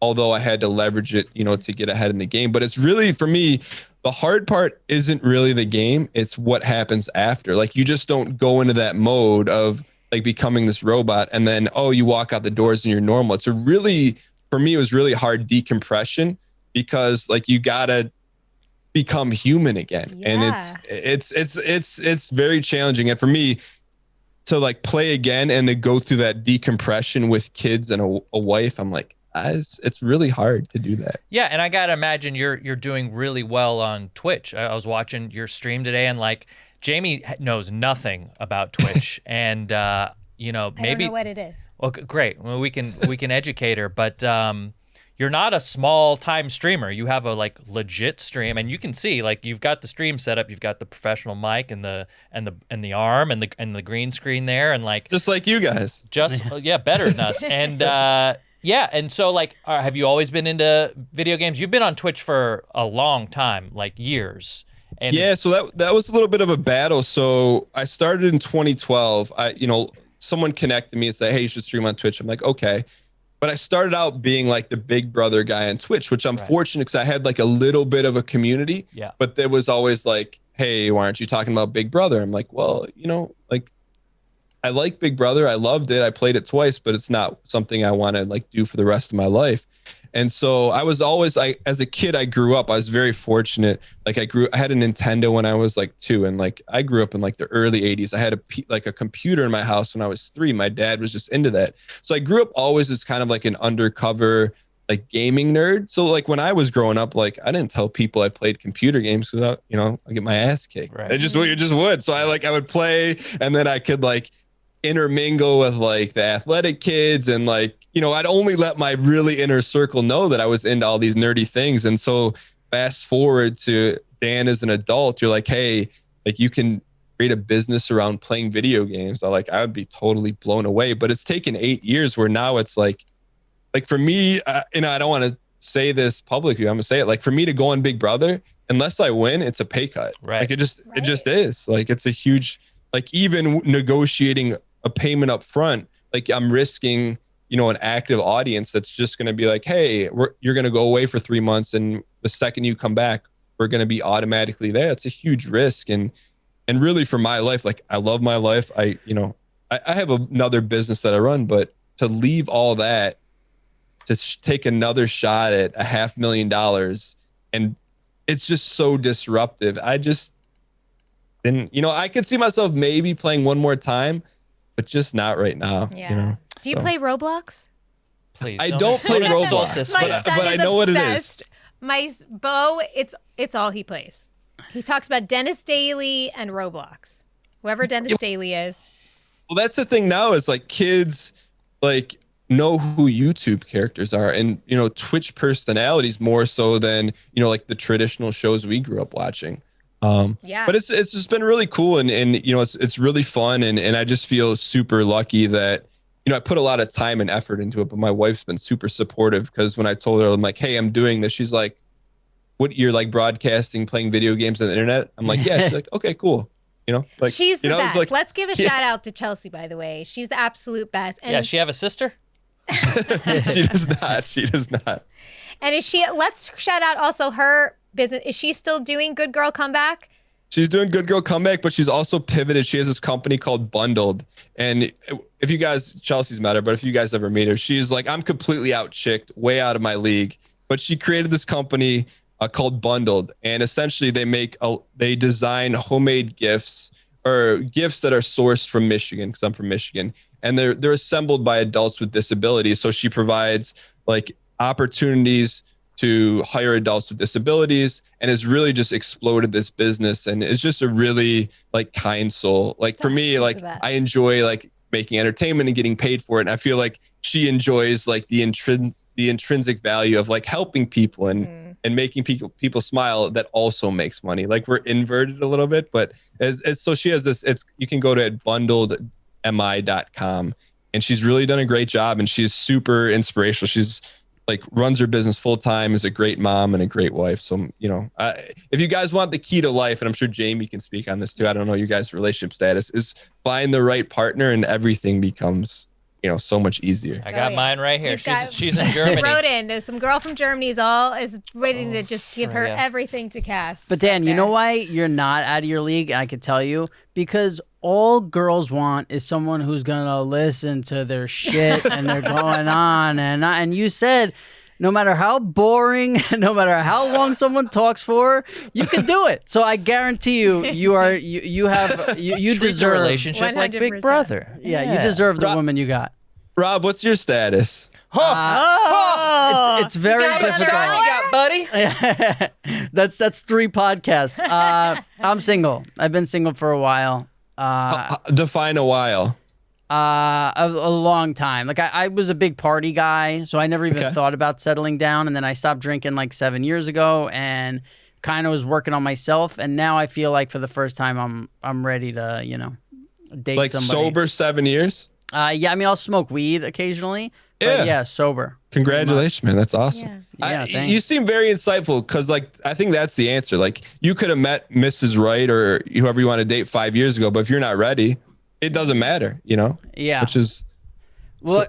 although I had to leverage it, to get ahead in the game. But it's really, for me, the hard part isn't really the game. It's what happens after. Like you just don't go into that mode of like becoming this robot and then, you walk out the doors and you're normal. It's for me, it was really hard decompression, because like you gotta become human again. Yeah. And it's very challenging. And for me to like play again and to go through that decompression with kids and a wife, I'm like, it's really hard to do that. Yeah, and I gotta imagine you're doing really well on Twitch. I was watching your stream today, and like Jamie knows nothing about Twitch, and maybe I don't know what it is. Well, great. Well, we can educate her, but you're not a small time streamer. You have a like legit stream, and you can see like you've got the stream set up. You've got the professional mic and the arm and the green screen there, and like just like you guys. Better than us. And and so like, have you always been into video games? You've been on Twitch for a long time, like years. And so that was a little bit of a battle. So I started in 2012. Someone connected me and said, hey, you should stream on Twitch. I'm like, okay. But I started out being like the Big Brother guy on Twitch, which I'm fortunate, because I had like a little bit of a community. Yeah. But there was always like, hey, why aren't you talking about Big Brother? I'm like, well, like I like Big Brother. I loved it. I played it twice, but it's not something I want to like do for the rest of my life. And so I was always as a kid, I grew up, I was very fortunate. Like I had a Nintendo when I was like 2, and like I grew up in like the early 80s. I had a computer in my house when I was 3. My dad was just into that. So I grew up always as kind of like an undercover like gaming nerd. So like when I was growing up, like I didn't tell people I played computer games because I get my ass kicked. Right. You just would. So I would play, and then I could like intermingle with like the athletic kids, and like, I'd only let my really inner circle know that I was into all these nerdy things. And so fast forward to Dan as an adult, you're like, hey, like you can create a business around playing video games. I would be totally blown away. But it's taken 8 years where now it's like for me, I don't want to say this publicly. I'm gonna say it. Like for me to go on Big Brother, unless I win, it's a pay cut. Right. Like it just is. Like it's a huge, like even negotiating a payment up front, like I'm risking, an active audience that's just going to be like, hey, you're going to go away for 3 months, and the second you come back, we're going to be automatically there. It's a huge risk. And really for my life, like I love my life. I have another business that I run, but to leave all that to take another shot at $500,000, and it's just so disruptive. I just didn't, I could see myself maybe playing one more time, but just not right now. Yeah. Do you play Roblox? Please. I don't play insult Roblox, this My man. son but is I know what it is. obsessed. My Bo, it's all he plays. He talks about Dennis Daly and Roblox. Whoever Dennis Daly is. Well, that's the thing now is like kids like know who YouTube characters are, and Twitch personalities more so than like the traditional shows we grew up watching. Yeah. But it's just been really cool, and it's really fun, and I just feel super lucky that I put a lot of time and effort into it. But my wife's been super supportive, because when I told her I'm like, hey, I'm doing this, she's like, what, you're like broadcasting, playing video games on the internet? I'm like, yeah. She's like, okay, cool. Like she's the best. like, Let's give a shout out to Chelsea, by the way. She's the absolute best. And Yeah, she have a sister? She does not. She does not. And let's shout out also her business. Is she still doing Good Girl Comeback? She's doing Good Girl Comeback, but she's also pivoted. She has this company called Bundled. And if you guys, Chelsea's met her, but if you guys ever meet her, she's like, I'm completely out chicked, way out of my league. But she created this company called Bundled. And essentially they design homemade gifts, or gifts that are sourced from Michigan, because I'm from Michigan. And they're assembled by adults with disabilities. So she provides like opportunities to hire adults with disabilities, and has really just exploded this business. And it's just a really like kind soul. Like for me, like I enjoy like making entertainment and getting paid for it. And I feel like she enjoys like the intrinsic value of like helping people and making people smile. That also makes money. Like we're inverted a little bit, but so she has this, you can go to bundledmi.com, and she's really done a great job, and she's super inspirational. She's like runs her business full time, is a great mom and a great wife. So, if you guys want the key to life, and I'm sure Jamie can speak on this too, I don't know your guys' relationship status, is find the right partner, and everything becomes, so much easier. I got mine right here. She's in She Germany. wrote in. There's some girl from Germany is waiting to just give her everything to Cass. But Dan, you know why you're not out of your league? I could tell you, because all girls want is someone who's gonna listen to their shit and they're going on and you said no matter how boring, no matter how long someone talks for, you can do it. So I guarantee you deserve a relationship like Big 100%. Brother. Yeah, you deserve the woman you got. Rob, what's your status? It's very difficult. got, buddy? That's 3 podcasts. I'm single. I've been single for a while. Define a while. A long time. Like I was a big party guy, so I never even thought about settling down. And then I stopped drinking like 7 years ago, and kind of was working on myself. And now I feel like for the first time, I'm ready to date like somebody. Sober 7 years. Yeah, I mean I'll smoke weed occasionally. But yeah, sober. Congratulations, man. That's awesome. Yeah, thanks. You seem very insightful, because like I think that's the answer. Like you could have met Mrs. Right or whoever you want to date 5 years ago, but if you're not ready, it doesn't matter, Yeah. Which is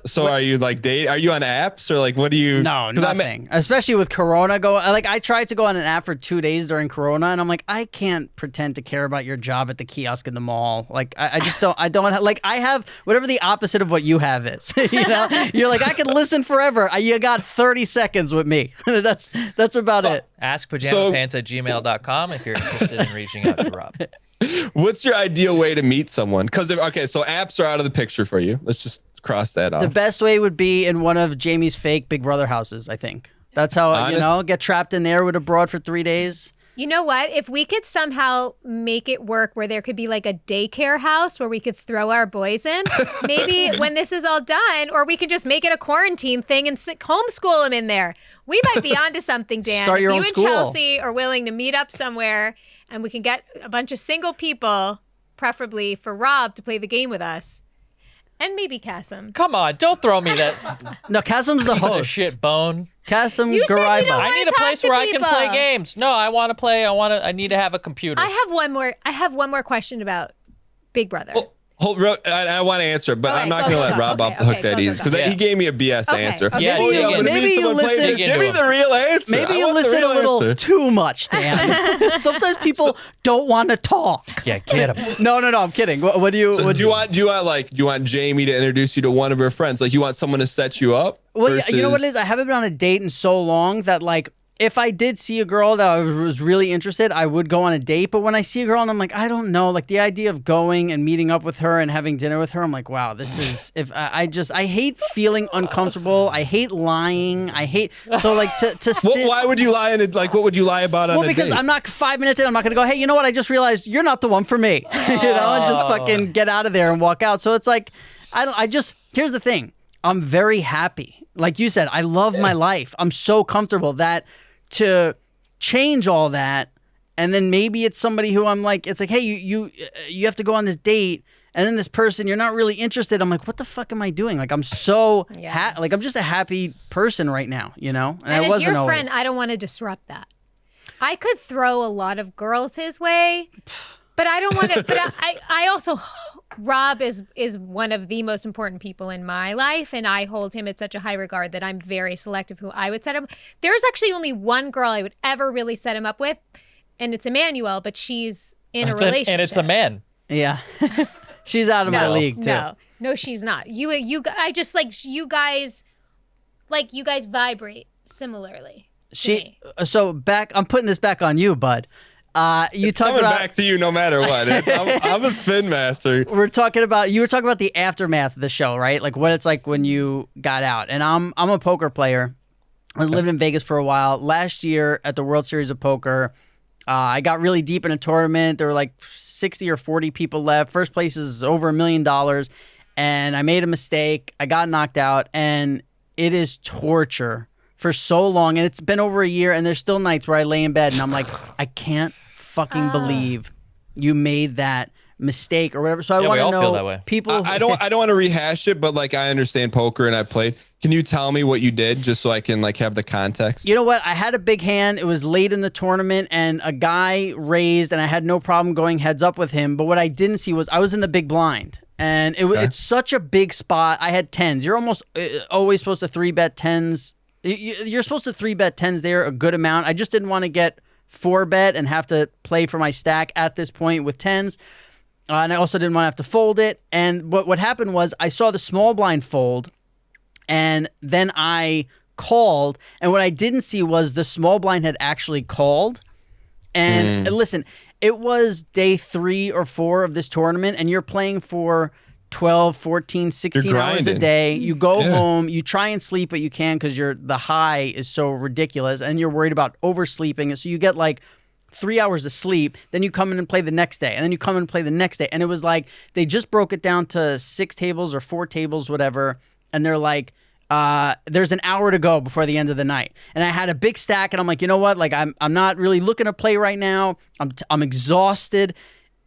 So are you like Are you on apps or like what do you? No, nothing. Especially with Corona I tried to go on an app for 2 days during Corona, and I'm like, I can't pretend to care about your job at the kiosk in the mall. Like, I just don't. I don't like. I have whatever the opposite of what you have is. You're like, I can listen forever. You got 30 seconds with me. That's about it. Ask pajamapants@gmail.com if you're interested in reaching out to Rob. What's your ideal way to meet someone? Because so apps are out of the picture for you. Let's just cross that off. The best way would be in one of Jamie's fake Big Brother houses, I think. That's how, get trapped in there with a broad for 3 days. You know what? If we could somehow make it work where there could be like a daycare house where we could throw our boys in, maybe when this is all done, or we could just make it a quarantine thing and homeschool them in there. We might be onto something, Dan. Start your own and school. Chelsea are willing to meet up somewhere and we can get a bunch of single people, preferably for Rob, to play the game with us. And maybe Kasim. Come on, don't throw me that No, Kasim's the piece of host. shit bone. Kasim You said you Garaiba. don't I need a talk place to where I can people. play games. No, I want to play. I need to have a computer. I have one more question about Big Brother. I want to answer, but Okay, I'm not go, going to go, let go. Rob Okay, off the hook okay, that go, easy go, because go. he gave me a BS Okay, answer. okay. Yeah, Maybe dig you- into it. maybe you listen- Give me the real answer. Maybe I you want the listen a real little answer. too much, Dan. Sometimes people don't want to talk. Yeah, get him. No, I'm kidding. What do you? So what do you want Jamie to introduce you to one of her friends? Like you want someone to set you up? Well, you know what it versus- is? I haven't been on a date in so long that like, if I did see a girl that I was really interested, I would go on a date. But when I see a girl and I'm like, I don't know, like the idea of going and meeting up with her and having dinner with her, I'm like, wow, this is. I hate feeling uncomfortable. I hate lying. I hate to sit. Why would you lie what would you lie about on Well, a because date? I'm not 5 minutes in. I'm not going to go, hey, you know what? I just realized you're not the one for me, and just fucking get out of there and walk out. So it's like, here's the thing. I'm very happy. Like you said, I love my life. I'm so comfortable that to change all that, and then maybe it's somebody who I'm like, it's like, hey, you have to go on this date, and then this person you're not really interested. I'm like, what the fuck am I doing? Like I'm so like I'm just a happy person right now, And And I as wasn't your always. friend, I don't want to disrupt that. I could throw a lot of girls his way, but I don't want to. But I also, Rob is one of the most important people in my life, and I hold him at such a high regard that I'm very selective who I would set him. There's actually only one girl I would ever really set him up with, and it's Emmanuel, but she's in a relationship. And it's a man. Yeah. She's out of my league too. No, she's not. I just like you guys vibrate similarly. to me. So I'm putting this back on you, bud. You It's talked coming about back to you no matter what. I'm a spin master. you were talking about the aftermath of the show, right? Like what it's like when you got out. And I'm a poker player. I lived in Vegas for a while. Last year at the World Series of Poker, I got really deep in a tournament. There were like 60 or 40 people left. First place is over $1 million. And I made a mistake. I got knocked out. And it is torture for so long. And it's been over a year. And there's still nights where I lay in bed and I'm like, I can't fucking believe you made that mistake or whatever. So I want we to all know feel that way. people. I don't want to rehash it, but like I understand poker and I played. Can you tell me what you did just so I can like have the context? You know what? I had a big hand. It was late in the tournament, and a guy raised, and I had no problem going heads up with him. But what I didn't see was I was in the big blind, and it's such a big spot. I had tens. You're almost always supposed to 3-bet tens. You're supposed to 3-bet tens there a good amount. I just didn't want to get 4-bet and have to play for my stack at this point with tens. And I also didn't want to have to fold it. And what happened was I saw the small blind fold, and then I called, and what I didn't see was the small blind had actually called. And listen, it was day 3 or 4 of this tournament, and you're playing for 12, 14, 16 hours a day. You go home, you try and sleep, but you can't because the high is so ridiculous, and you're worried about oversleeping. So you get like 3 hours of sleep, then you come in and play the next day, and then you come in and play the next day. And it was like they just broke it down to 6 tables or 4 tables, whatever. And they're like, there's an hour to go before the end of the night. And I had a big stack, and I'm like, you know what? Like, I'm not really looking to play right now. I'm exhausted,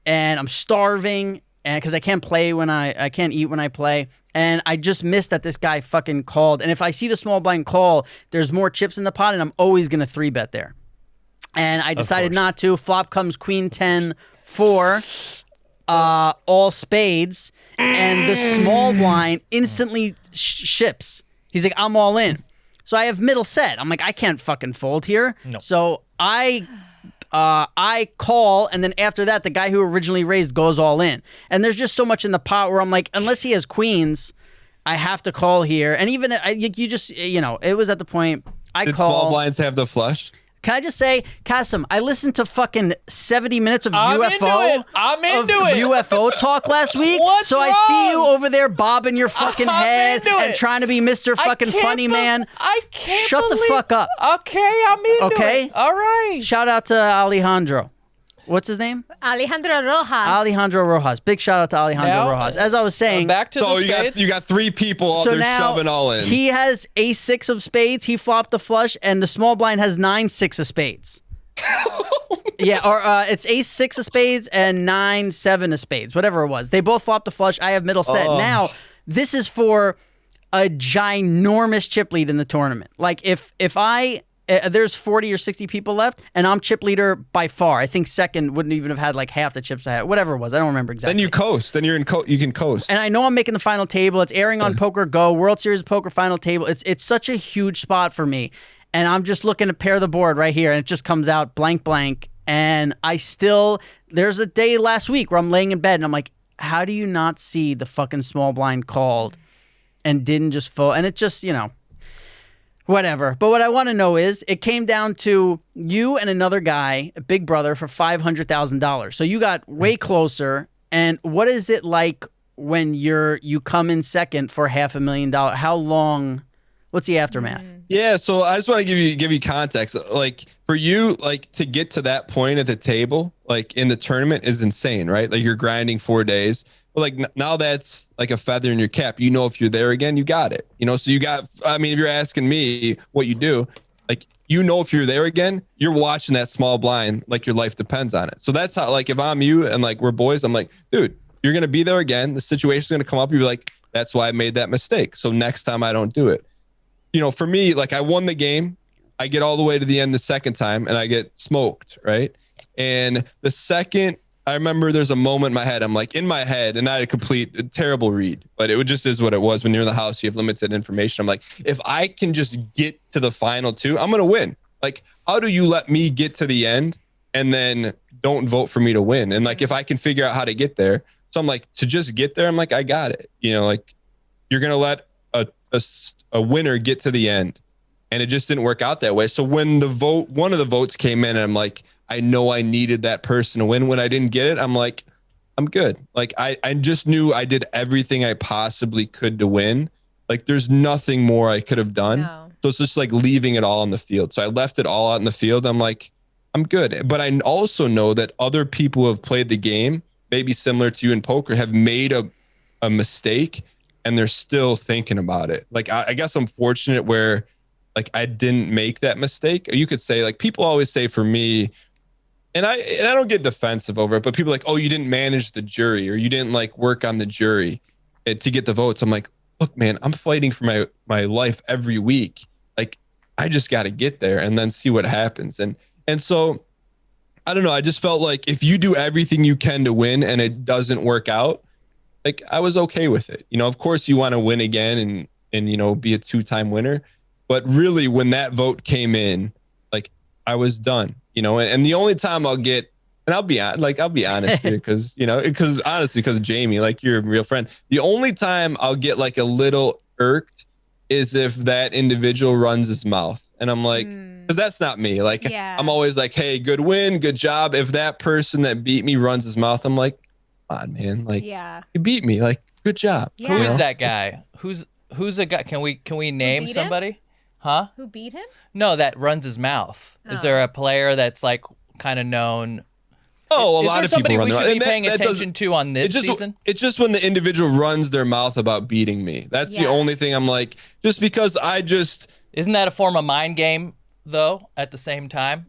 and I'm starving, and because I can't play when I can't eat when I play. And I just missed that this guy fucking called. And if I see the small blind call, there's more chips in the pot, and I'm always gonna 3-bet there. And I decided not to. Flop comes queen 10 4, all spades. and the small blind instantly ships. He's like, I'm all in. So I have middle set. I'm like, I can't fucking fold here. No. So I call, and then after that, the guy who originally raised goes all in. And there's just so much in the pot where I'm like, unless he has queens, I have to call here. And even it was at the point I Did call. small blinds have the flush? Can I just say, Kasim, I listened to fucking 70 minutes of I'm UFO. I'm into it. UFO talk last week. What's so I see you over there bobbing your fucking I'm head into and it. trying to be Mr. fucking funny man. I can't Shut the believe- fuck up. Okay, I'm into Okay? it. All right. Shout out to Alejandro. What's his name? Alejandro Rojas. Alejandro Rojas. Big shout out to Alejandro Now, Rojas. As I was saying, Back to So the you spades. got 3 people all so there now shoving all in. he has ace-6 of spades. He flopped the flush, and the small blind has 9-6 of spades. Yeah, or it's ace-6 of spades and 9-7 of spades, whatever it was. They both flopped the flush. I have middle set. Now, this is for a ginormous chip lead in the tournament. Like, if I... there's 40 or 60 people left, and I'm chip leader by far. I think second wouldn't even have had like half the chips I had. Whatever it was. I don't remember exactly. Then you coast. Then you're in. You can coast. And I know I'm making the final table. It's airing on Poker Go, World Series of Poker final table. It's such a huge spot for me. And I'm just looking to pair the board right here, and it just comes out blank, blank. And there's a day last week where I'm laying in bed, and I'm like, how do you not see the fucking small blind called and didn't just fold? And it just, whatever. But what I want to know is, it came down to you and another guy, a big brother, for $500,000. So you got way closer. And what is it like when you come in second for $500,000? How long? What's the aftermath? Yeah, so I just want to give you context. Like for you, like to get to that point at the table, like in the tournament, is insane, right? Like you're grinding 4 days. But like now that's like a feather in your cap. You know, if you're there again, you got it. So you got. I mean, if you're asking me what you do, like if you're there again, you're watching that small blind like your life depends on it. So that's how. Like if I'm you and like we're boys, I'm like, dude, you're gonna be there again. The situation's gonna come up. You're like, that's why I made that mistake. So next time I don't do it. For me, like I won the game, I get all the way to the end the second time and I get smoked, right? And the second, I remember there's a moment in my head, I'm like in my head, and I had a terrible read, but it just is what it was. When you're in the house, you have limited information. I'm like, if I can just get to the final 2, I'm going to win. Like, how do you let me get to the end and then don't vote for me to win? And like, if I can figure out how to get there. So I'm like, to just get there, I'm like, I got it. Like you're going to let a winner get to the end, and it just didn't work out that way. So when one of the votes came in, and I'm like, I know I needed that person to win. When I didn't get it, I'm like, I'm good. Like I just knew I did everything I possibly could to win. Like there's nothing more I could have done. No. So it's just like leaving it all on the field. So I left it all out in the field. I'm like, I'm good. But I also know that other people who have played the game, maybe similar to you in poker, have made a mistake, and they're still thinking about it. Like, I guess I'm fortunate where like I didn't make that mistake. Or you could say, like, people always say for me, and I don't get defensive over it, but people are like, oh, you didn't manage the jury, or you didn't like work on the jury to get the votes. I'm like, look, man, I'm fighting for my life every week. Like, I just got to get there and then see what happens. And so I don't know. I just felt like if you do everything you can to win and it doesn't work out, like I was okay with it. Of course you want to win again and be a 2-time winner. But really when that vote came in, like I was done, and the only time I'll get, and I'll be honest here, because honestly, because Jamie, like you're a real friend. The only time I'll get like a little irked is if that individual runs his mouth. And I'm like, because that's not me. Like I'm always like, hey, good win, good job. If that person that beat me runs his mouth, I'm like, on, man, like you beat me, like good job. Yeah. Who is that guy? Who's a guy? Can we name beat somebody? him? Huh? Who beat him? No, that runs his mouth. Is there a player that's like kind of known? Oh, a Is lot there of people somebody run we their should mouth. be paying attention to on this season? It's just when the individual runs their mouth about beating me. That's the only thing I'm like, just because Isn't that a form of mind game though? At the same time,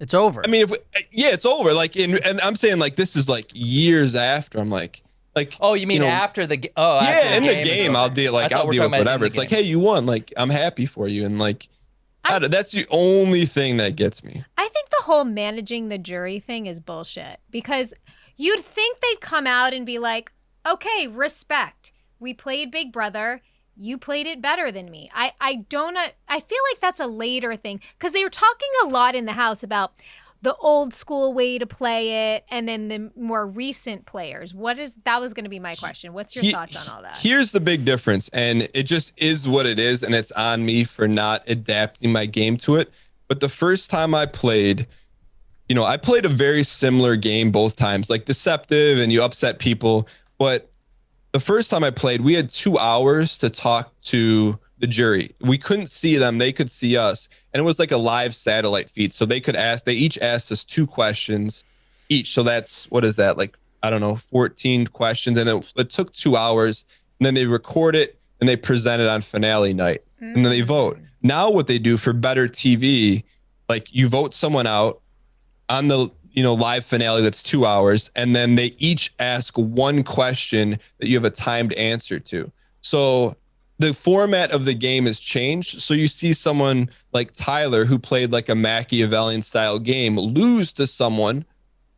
It's over. I mean, it's over. Like, and I'm saying like this is like years after. I'm like. Oh, you mean after the game? Oh, yeah, in the game, I'll deal with whatever. It's like, hey, you won. Like, I'm happy for you, and like, that's the only thing that gets me. I think the whole managing the jury thing is bullshit, because you'd think they'd come out and be like, okay, respect. We played Big Brother. You played it better than me. I feel like that's a later thing because they were talking a lot in the house about the old school way to play it and then the more recent players. That was going to be my question. What's your thoughts on all that? Here's the big difference, and it just is what it is, and it's on me for not adapting my game to it. But the first time I played, I played a very similar game both times, like deceptive and you upset people. But the first time I played, we had 2 hours to talk to the jury. We couldn't see them. They could see us. And it was like a live satellite feed. So they each asked us 2 questions each. So that's, what is that? Like, I don't know, 14 questions. And it took 2 hours. And then they record it and they present it on finale night. And then they vote. Now what they do for better TV, like you vote someone out on the live finale that's 2 hours, and then they each ask one question that you have a timed answer to. So the format of the game has changed. So you see someone like Tyler, who played like a Machiavellian style game, lose to someone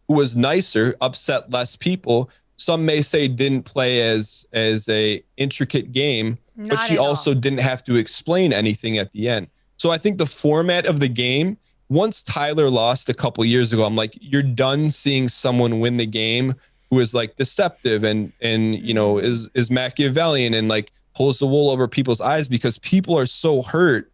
who was nicer, upset less people. Some may say didn't play as a intricate game, but she also didn't have to explain anything at the end. So I think the format of the game, once Tyler lost a couple years ago, I'm like, you're done seeing someone win the game who is like deceptive and is Machiavellian and like pulls the wool over people's eyes, because people are so hurt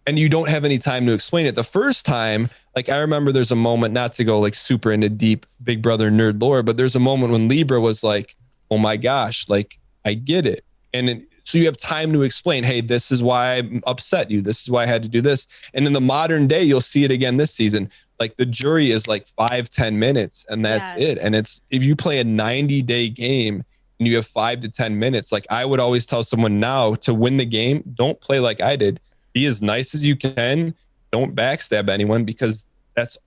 and you don't have any time to explain it. The first time, like I remember there's a moment, not to go like super into deep Big Brother nerd lore, but there's a moment when Libra was like, oh my gosh, like I get it. So you have time to explain, hey, this is why I upset you. This is why I had to do this. And in the modern day, you'll see it again this season. Like the jury is like 5-10 minutes and that's it. And it's, if you play a 90-day game and you have 5 to 10 minutes, like I would always tell someone now to win the game, don't play like I did. Be as nice as you can. Don't backstab anyone, because that's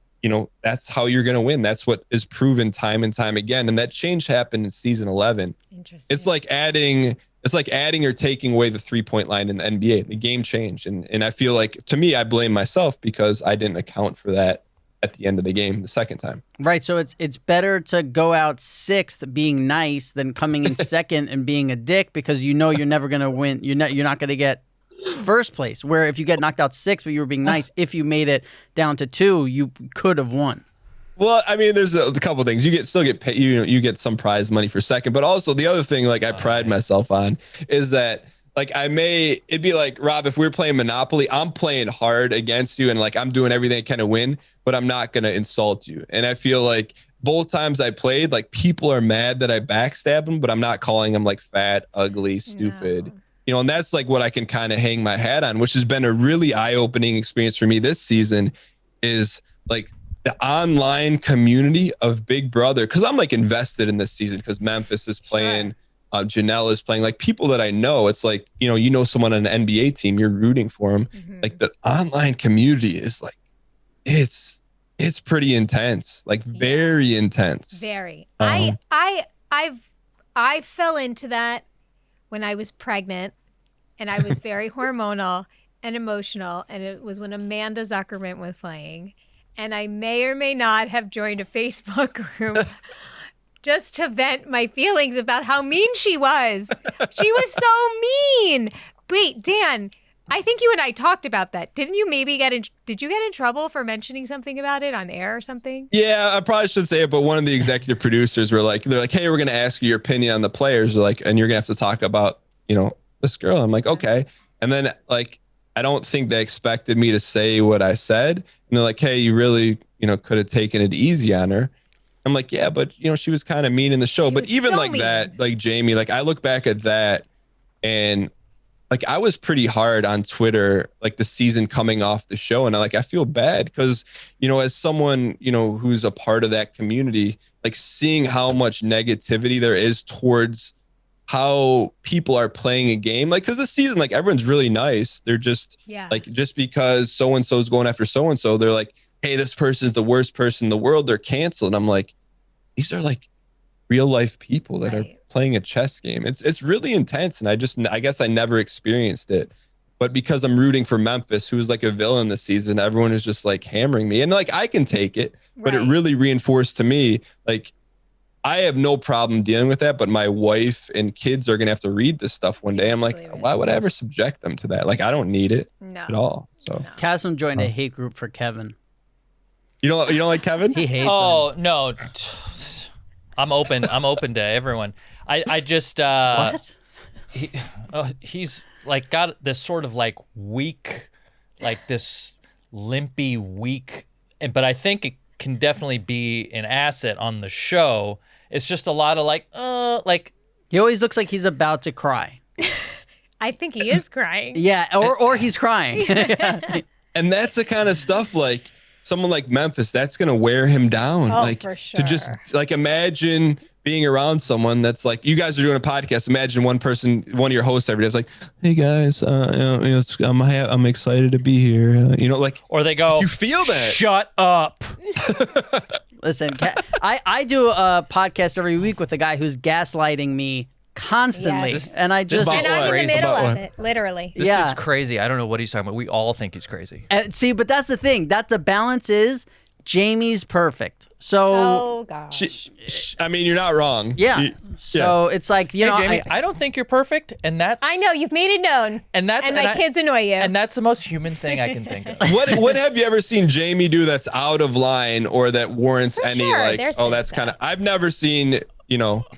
how you're going to win. That's what is proven time and time again. And that change happened in season 11. Interesting. It's like adding or taking away the 3-point line in the NBA. The game changed. And I feel like, to me, I blame myself because I didn't account for that at the end of the game the second time. Right. So it's better to go out 6th being nice than coming in 2nd and being a dick, because you're never going to win. You're not going to get first place, where if you get knocked out 6th but you were being nice, if you made it down to 2, you could have won. Well, I mean, there's a couple of things. You still get paid, you get some prize money for 2nd, but also the other thing, like I pride myself on, is that like it'd be like, Rob, if we were playing Monopoly, I'm playing hard against you and like I'm doing everything I can to win, but I'm not going to insult you. And I feel like both times I played, like people are mad that I backstab them, but I'm not calling them like fat, ugly, stupid. No. And that's like what I can kind of hang my hat on, which has been a really eye-opening experience for me this season, is like the online community of Big Brother. Cause I'm like invested in this season because Memphis is playing, Janelle is playing, like people that I know. It's like, someone on an NBA team, you're rooting for them. Mm-hmm. Like the online community is like, it's pretty intense, like very intense. Very. I fell into that when I was pregnant, and I was very hormonal and emotional, and it was when Amanda Zuckerman was playing, and I may or may not have joined a Facebook group just to vent my feelings about how mean she was. She was so mean. Wait, Dan, I think you and I talked about that. Didn't you did you get in trouble for mentioning something about it on air or something? Yeah, I probably should say it, but one of the executive producers they're like, hey, we're going to ask you your opinion on the players. They're like, and you're going to have to talk about, this girl. I'm like, okay. And then like, I don't think they expected me to say what I said. And they're like, hey, you really, could have taken it easy on her. I'm like, yeah, but she was kind of mean in the show. But even like mean. That, like Jamie, like I look back at that and like I was pretty hard on Twitter, like the season coming off the show. And I feel bad because, as someone, who's a part of that community, like seeing how much negativity there is towards how people are playing a game. Like, cause this season, like everyone's really nice. They're just like, just because so-and-so is going after so-and-so, they're like, hey, this person's the worst person in the world. They're canceled. And I'm like, these are like real life people that are playing a chess game. It's really intense. And I guess I never experienced it, but because I'm rooting for Memphis, who's like a villain this season, everyone is just like hammering me, and like, I can take it, but it really reinforced to me, like, I have no problem dealing with that, but my wife and kids are going to have to read this stuff one day. I'm like, why would I ever subject them to that? Like, I don't need it at all. So Kasim joined a hate group for Kevin. You don't like Kevin? He hates him. Oh no, I'm open to everyone. I just What? he's like got this sort of like weak, like this limpy weak, but I think it can definitely be an asset on the show. It's just a lot of like He always looks like he's about to cry. I think he is crying. Yeah, or he's crying. And that's the kind of stuff like someone like Memphis, that's going to wear him down. Oh, like for sure. to just like imagine being around someone that's like, you guys are doing a podcast. Imagine one of your hosts every day is like, hey guys, I'm excited to be here. Like, or they go, you feel that. Shut up. Listen, I do a podcast every week with a guy who's gaslighting me constantly, Yes. and I just And I'm in the Crazy. middle of it, literally. This Yeah. dude's crazy. I don't know what he's talking about. We all think he's crazy. see, but that's the thing. That the balance is Jamie's perfect. So Oh gosh. I mean, you're not wrong. yeah, so it's like Hey, know, Jamie, I don't think you're perfect, and that's I know you've made it known. and that's And my kids annoy you. and that's the most human thing I can think of. What have you ever seen Jamie do that's out of line or that warrants For any sure, like, there's oh, been that's stuff. kind of, I've never seen,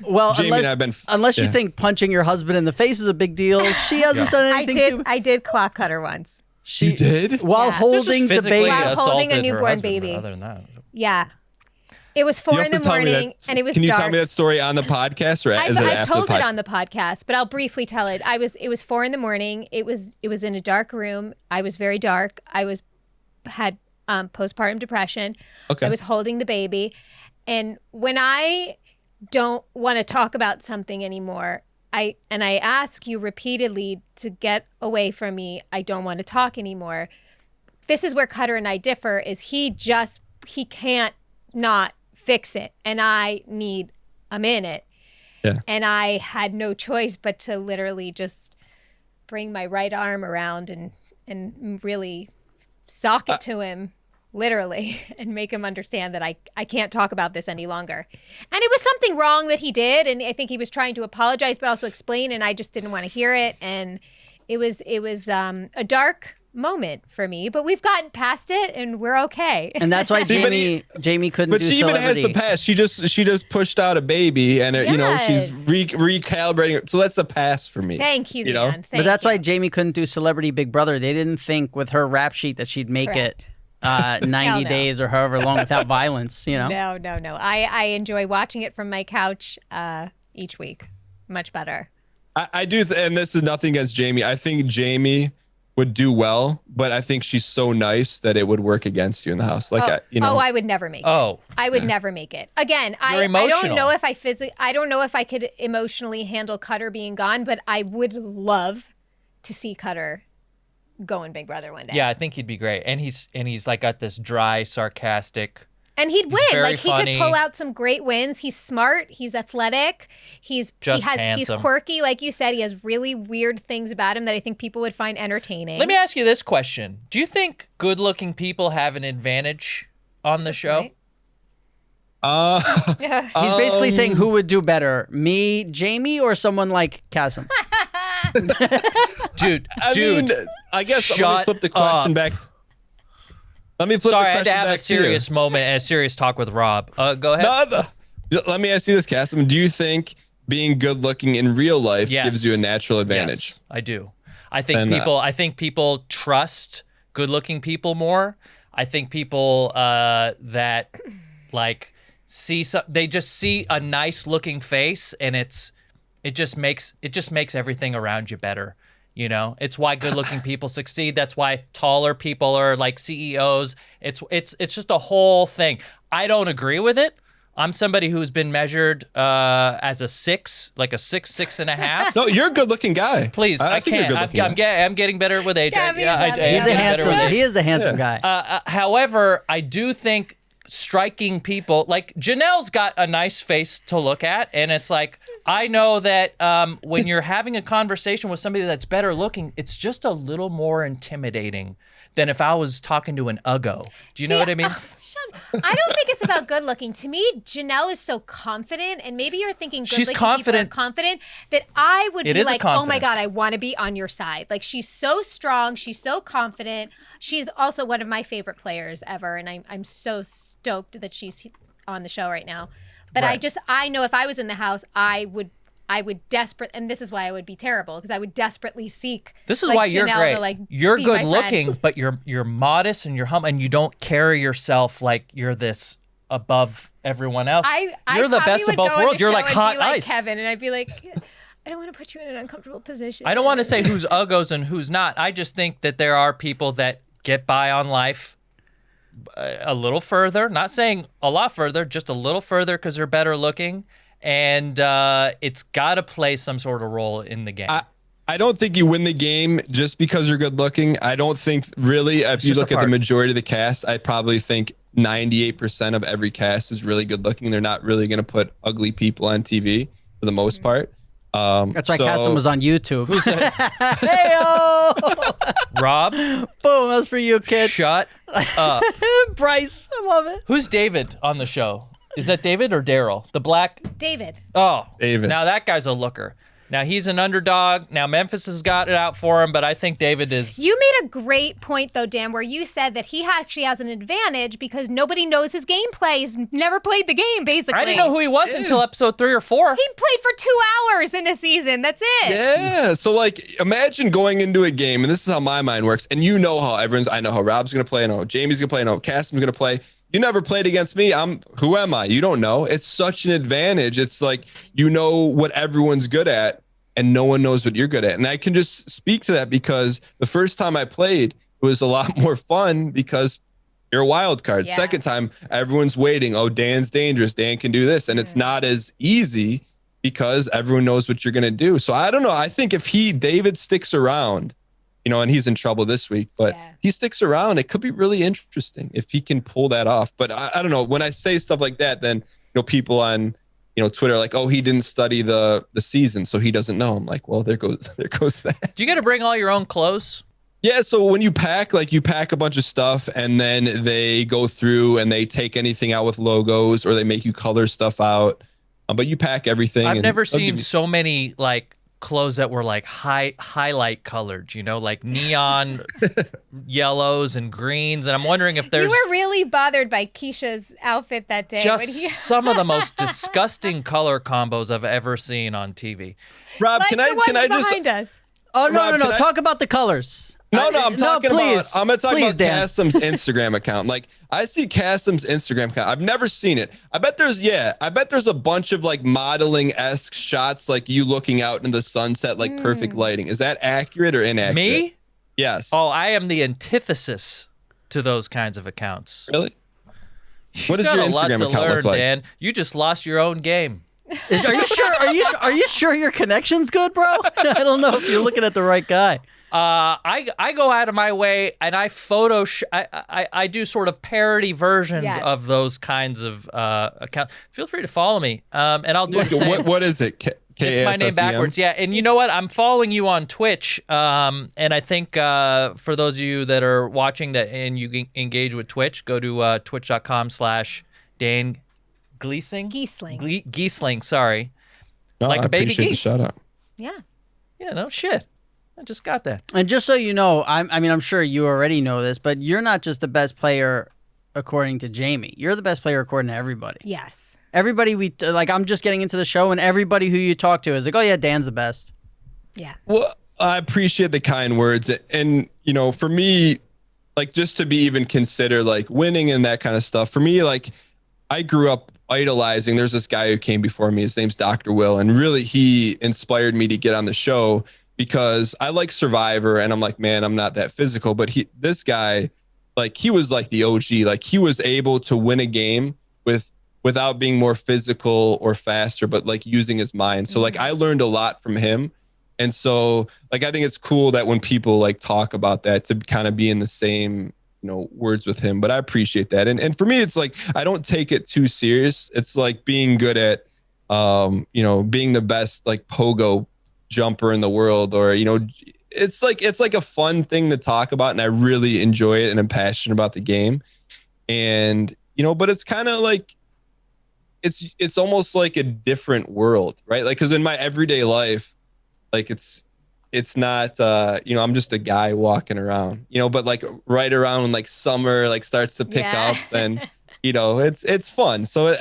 well, Jamie and I've been, unless you yeah. think punching your husband in the face is a big deal, she hasn't done anything I did clock cut her once. You did? while Yeah. holding the Physically baby. While holding a assaulted her newborn husband, baby. but Other than that, Yeah. It was 4 You in have the to tell me morning, that- and it was Can you dark. tell me that story on the podcast or is it I've after told the it podcast? on the podcast, but I'll briefly tell it. It was 4 in the morning. It was in a dark room. I was very dark. I had postpartum depression. Okay. I was holding the baby, and when I don't want to talk about something anymore, I ask you repeatedly to get away from me. I don't want to talk anymore. This is where Cutter and I differ. Is he can't not fix it, and I need a minute. Yeah. And I had no choice but to literally just bring my right arm around and really sock it to him, literally, and make him understand that I can't talk about this any longer. And it was something wrong that he did, and I think he was trying to apologize but also explain, and I just didn't want to hear it. And it was a dark moment for me, but we've gotten past it and we're okay. And that's why See, but Jamie couldn't But do she even Celebrity. has the past. She just pushed out a baby, and she's Yes. recalibrating it. So that's a pass for me. Thank you, You know? Dan. But that's Thank why you. Jamie couldn't do Celebrity Big Brother. They didn't think with her rap sheet that she'd make Correct. it 90 no. days or however long without violence, No. I enjoy watching it from my couch each week. Much better. I do, and this is nothing against Jamie. I think Jamie would do well, but I think she's so nice that it would work against you in the house. Like, I would never make it. oh, I would never make it. Again, I don't emotional. know if I don't know if I could emotionally handle Cutter being gone, but I would love to see Cutter go in Big Brother one day. yeah, I think he'd be great. And he's like got this dry, sarcastic. And he'd win. very Like he funny. could pull out some great wins. He's smart. He's athletic. He's handsome. quirky, like you said. He has really weird things about him that I think people would find entertaining. Let me ask you this question: do you think good-looking people have an advantage on the show? Right? He's basically saying who would do better, me, Jamie, or someone like Kasim. Dude, I mean, I guess let me shut flip the question up. back. Let me flip Sorry, I the had to question have back a serious moment and a serious talk with Rob. Go ahead. No. Let me ask you this, Kasim. Do you think being good looking in real life Yes. gives you a natural advantage? Yes, I do. I think And, I think people trust good-looking people more. I think people that like they just see a nice-looking face, and it just makes everything around you better. You know, it's why good-looking people succeed. That's why taller people are like CEOs. It's just a whole thing. I don't agree with it. I'm somebody who's been measured as a 6, like a 6.5. No, you're a good looking guy. Please, I think you're a can't. good-looking guy. I'm getting better with age. Yeah, me I too. am He's a getting better handsome. with age. He is a handsome guy. However, I do think striking people like Janelle's got a nice face to look at, and it's like I know that when you're having a conversation with somebody that's better looking, it's just a little more intimidating than if I was talking to an uggo. Do you know what I mean? I don't think it's about good looking. To me, Janelle is so confident, and maybe you're thinking good looking confident. people are confident, that I would It be is a like, oh my confidence. God, I want to be on your side. Like, she's so strong. She's so confident. She's also one of my favorite players ever, and I'm so stoked that she's on the show right now. But Right. I know if I was in the house, I would desperate, and this is why I would be terrible, because I would desperately seek. This is like, why you're Janelle great. To, like, you're be good my looking, friend. but you're modest and you're humble, and you don't carry yourself like you're this above everyone else. You're the best of both worlds. You're like hot ice. Kevin, and I'd be like, I don't want to put you in an uncomfortable position. I don't want to say who's uggos and who's not. I just think that there are people that get by on life a little further. Not saying a lot further, just a little further because they're better looking. And it's got to play some sort of role in the game. I don't think you win the game just because you're good looking. I don't think really, if you look at the majority of the cast, I probably think 98% of every cast is really good looking. They're not really going to put ugly people on TV for the most part. That's why Cassim was on YouTube. Who's that? Heyo! Rob? Boom, that's for you, kid. Shut up. Bryce, I love it. Who's David on the show? Is that David or Daryl? The black? David. Oh, David. Now that guy's a looker. Now he's an underdog. Now Memphis has got it out for him, but I think David is. You made a great point, though, Dan, where you said that he actually has an advantage because nobody knows his gameplay. He's never played the game, basically. I didn't know who he was until episode 3 or 4. He played for 2 hours in a season. That's it. Yeah. So like, imagine going into a game, and this is how my mind works. And you know how I know how Rob's going to play. I know how Jamie's going to play. I know how Cassim's going to play. You never played against me. Who am I? You don't know. It's such an advantage. It's like, you know what everyone's good at, and no one knows what you're good at. And I can just speak to that because the first time I played, it was a lot more fun because you're a wild card. Yeah. Second time, everyone's waiting. Oh, Dan's dangerous. Dan can do this. And it's not as easy because everyone knows what you're going to do. So I don't know. I think if David sticks around, and he's in trouble this week, but he sticks around, it could be really interesting if he can pull that off. But I don't know. When I say stuff like that, then, people on, Twitter are like, oh, he didn't study the season, so he doesn't know. I'm like, well, there goes that. Do you got to bring all your own clothes? Yeah. So when you pack a bunch of stuff and then they go through and they take anything out with logos or they make you color stuff out. But you pack everything. I've never seen so many clothes that were highlight colored, like neon yellows and greens. And I'm wondering if there's. You were really bothered by Keisha's outfit that day. Just some of the most disgusting color combos I've ever seen on TV. Rob, can I just behind us? Oh, no, Rob, no. Talk about the colors. No, I'm talking about. I'm gonna talk about Dan. Cassim's Instagram account. Like, I see Cassim's Instagram account. I've never seen it. I bet there's a bunch of modeling-esque shots, like you looking out in the sunset, perfect lighting. Is that accurate or inaccurate? Me? Yes. Oh, I am the antithesis to those kinds of accounts. Really? What does your Instagram account look like? Dan. You just lost your own game. Are you sure? Are you sure your connection's good, bro? I don't know if you're looking at the right guy. I go out of my way and I I do sort of parody versions of those kinds of accounts. Feel free to follow me, and I'll do the same. What is it? It's my name backwards, yeah. And you know what? I'm following you on Twitch, and I think for those of you that are watching and you engage with Twitch, go to twitch.com/Dan Gheesling. Gheesling, sorry. No, like I a baby appreciate geese. the shout out. Yeah. Yeah, no shit. I just got that. And just so you know, I'm sure you already know this, but you're not just the best player according to Jamie. You're the best player according to everybody. Yes. Everybody I'm just getting into the show, and everybody who you talk to is like, oh yeah, Dan's the best. Yeah. Well, I appreciate the kind words, and for me, just to be even considered winning and that kind of stuff. For me, I grew up idolizing. There's this guy who came before me. His name's Dr. Will, and really he inspired me to get on the show. Because I like Survivor and I'm like, man, I'm not that physical. But this guy, he was the OG. He was able to win a game without being more physical or faster, but using his mind. So I learned a lot from him. And so I think it's cool that when people talk about that, to kind of be in the same, words with him. But I appreciate that. And for me, it's I don't take it too serious. It's being good at being the best like pogo jumper in the world, or it's like a fun thing to talk about, and I really enjoy it and I'm passionate about the game. And but it's kind of like it's almost like a different world, right? Like, because in my everyday life, like it's not I'm just a guy walking around, but like right around when like summer like starts to pick up, and it's fun. So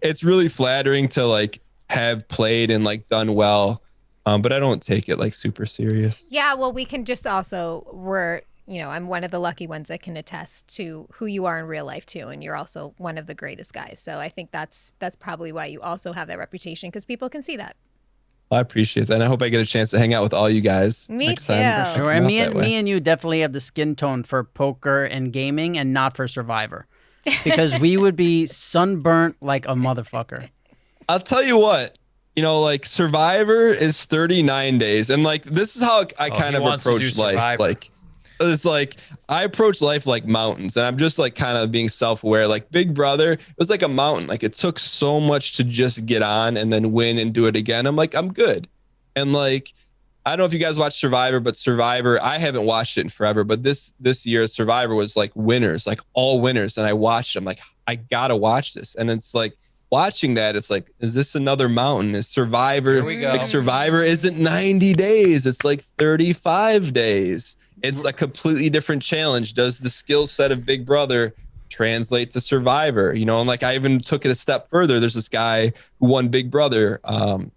it's really flattering to like have played and like done well, but I don't take it like super serious. Yeah, well, we can just also I'm one of the lucky ones that can attest to who you are in real life too, and you're also one of the greatest guys. So I think that's probably why you also have that reputation, because people can see that. I appreciate that. And I hope I get a chance to hang out with all you guys. Me next too. time. Sure, and me and you definitely have the skin tone for poker and gaming, and not for Survivor, because we would be sunburnt like a motherfucker. I'll tell you what, like Survivor is 39 days, and like this is how I kind of approach life. Like, it's like I approach life like mountains, and I'm just like kind of being self-aware. Like Big Brother, it was like a mountain. Like it took so much to just get on and then win and do it again. I'm like, I'm good. And like, I don't know if you guys watch Survivor, but Survivor, I haven't watched it in forever, but this year Survivor was like winners, like all winners. And I watched them, like, I gotta watch this. And it's like watching that, it's like, is this another mountain? Is Survivor, Here we go. like Survivor isn't 90 days. It's like 35 days. It's a completely different challenge. Does the skill set of Big Brother translate to Survivor? And like I even took it a step further. There's this guy who won Big Brother.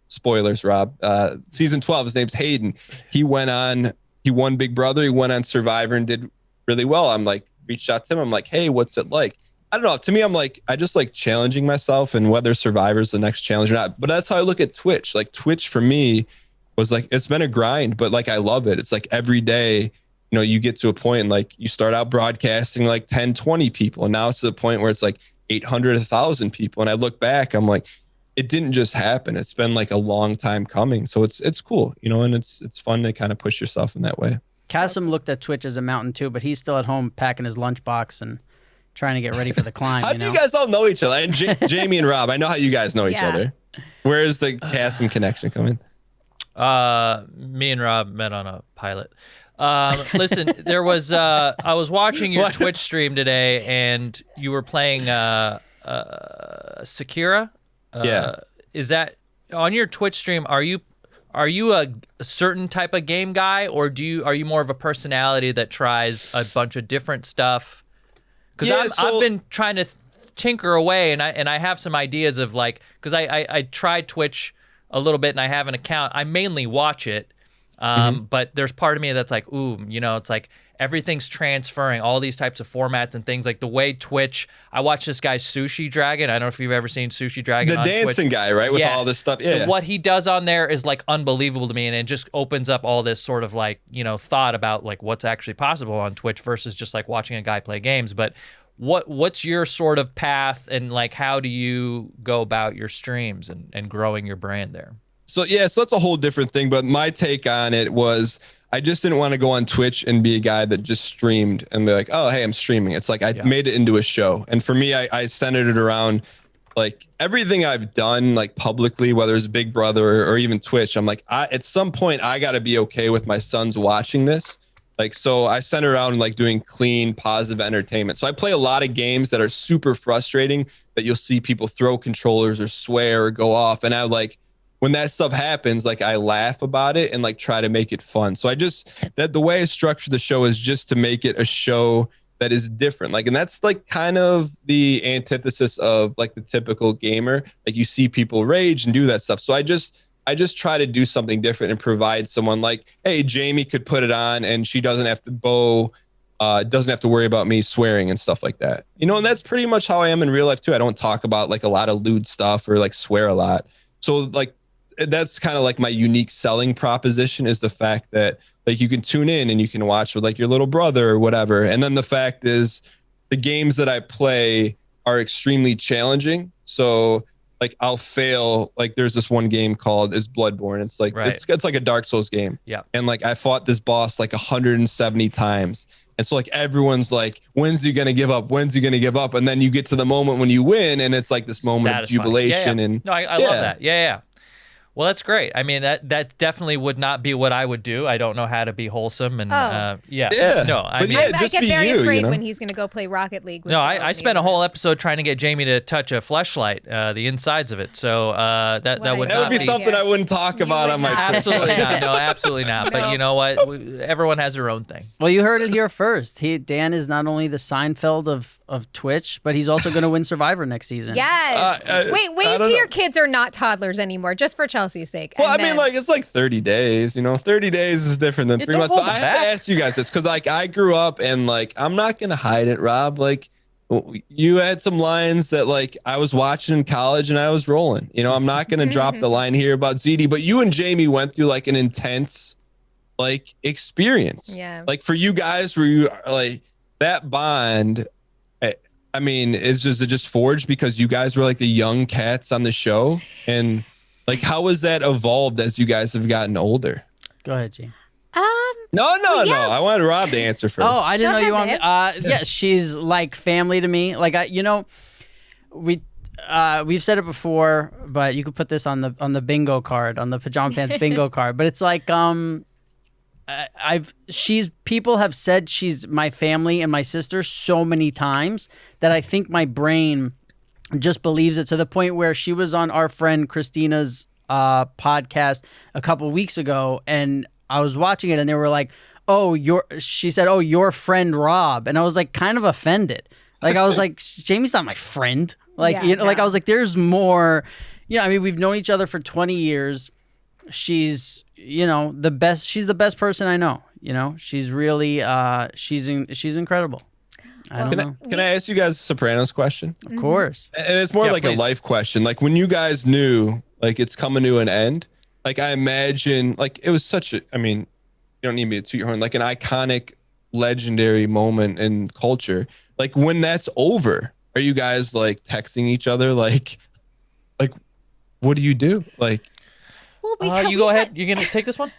Spoilers, Rob. Season 12. His name's Hayden. He won Big Brother. He went on Survivor and did really well. I'm like, reached out to him. I'm like, hey, what's it like? I don't know. To me, I'm like, I just like challenging myself, and whether Survivor's the next challenge or not. But that's how I look at Twitch. Like Twitch for me was like, it's been a grind, but like I love it. It's like every day, you get to a point and like you start out broadcasting like 10, 20 people. And now it's to the point where it's like 800, 1,000 people. And I look back, I'm like, it didn't just happen. It's been like a long time coming. So it's cool, and it's fun to kind of push yourself in that way. Kasim looked at Twitch as a mountain too, but he's still at home packing his lunchbox and trying to get ready for the climb. How do you guys all know each other? And Jamie and Rob, I know how you guys know each other. Where is the Kasim connection coming? Me and Rob met on a pilot. Listen, there was I was watching your Twitch stream today, and you were playing Sekiro. Yeah. Is that on your Twitch stream? Are you a certain type of game guy, or are you more of a personality that tries a bunch of different stuff? Because I've been trying to tinker away, and I have some ideas of like, because I tried Twitch a little bit and I have an account. I mainly watch it. But there's part of me that's like, ooh, it's like everything's transferring, all these types of formats and things. Like the way Twitch, I watch this guy Sushi Dragon. I don't know if you've ever seen Sushi Dragon the on dancing Twitch. Guy, right? With all this stuff. Yeah. What he does on there is like unbelievable to me, and it just opens up all this sort of like, thought about like what's actually possible on Twitch versus just like watching a guy play games. But what's your sort of path, and like how do you go about your streams and growing your brand there? So that's a whole different thing. But my take on it was, I just didn't want to go on Twitch and be a guy that just streamed and be like, oh, hey, I'm streaming. It's like I made it into a show. And for me, I centered it around like everything I've done like publicly, whether it's Big Brother or even Twitch. I'm like, at some point, I got to be okay with my sons watching this. Like, so I center around like doing clean, positive entertainment. So I play a lot of games that are super frustrating, that you'll see people throw controllers or swear or go off. And I like, when that stuff happens, like I laugh about it and like try to make it fun. So the way I structure the show is just to make it a show that is different. Like, and that's like kind of the antithesis of like the typical gamer. Like you see people rage and do that stuff. So I just try to do something different and provide someone like, hey, Jamie could put it on and she doesn't have to doesn't have to worry about me swearing and stuff like that. And that's pretty much how I am in real life too. I don't talk about like a lot of lewd stuff or like swear a lot. So like, that's kind of like my unique selling proposition, is the fact that like you can tune in and you can watch with like your little brother or whatever. And then the fact is the games that I play are extremely challenging. So like I'll fail. Like there's this one game called Bloodborne. It's like, it's like a Dark Souls game. Yeah. And like I fought this boss like 170 times. And so like everyone's like, when's he gonna give up? When's he gonna give up? And then you get to the moment when you win, and it's like this moment of jubilation. And no, I love that. Yeah. Well, that's great. I mean, that definitely would not be what I would do. I don't know how to be wholesome, and Yeah. no, I But mean, yeah, I just get be very you, afraid you know? when he's going to go play Rocket League. no, I spent a whole episode trying to get Jamie to touch a fleshlight, the insides of it. So that would That would not be something I wouldn't talk about would on my not. Absolutely not. No, absolutely not. But No. you know what? Everyone has their own thing. Well, you heard it here first. Dan is not only the Seinfeld of Twitch, but he's also going to win Survivor next season. Yes. Wait I don't till know. your kids are not toddlers anymore, just for Chelsea's sake. Well, And I mean, then- like it's like 30 days, you know. 30 days is different than 3 don't months. hold But I it have to back. ask you guys this because, like, I grew up and like I'm not gonna hide it, Rob. Like, you had some lines that like I was watching in college and I was rolling. You know, I'm not gonna drop the line here about ZD, but you and Jamie went through like an intense like experience. Yeah. Like for you guys, were you like that bond? I mean, it just forged because you guys were like the young cats on the show, and like how has that evolved as you guys have gotten older? Go ahead, Gene. No. yeah. I wanted Rob to answer first. Oh, I didn't Go know you ahead, wanted. Yeah, she's like family to me. Like we've said it before, but you could put this on the bingo card, on the Pajama Pants bingo card. But it's like people have said she's my family and my sister so many times that I think my brain just believes it, to the point where she was on our friend Christina's podcast a couple weeks ago, and I was watching it and they were like, she said, "Oh, your friend Rob." And I was like kind of offended. Like I was like, Jamie's not my friend. Like, Yeah, you know, like no. I was like, there's more. I mean, we've known each other for 20 years. She's, the best. She's the best person I know. She's really, she's incredible. I don't know. Can I ask you guys a Sopranos question? Of course. And it's more Yeah, like please. a life question. Like when you guys knew like it's coming to an end, like I imagine like it was such a, I mean, you don't need me to toot your horn, like an iconic, legendary moment in culture. Like when that's over, are you guys like texting each other? Like what do you do? Like, well, You go ahead. You gonna take this one?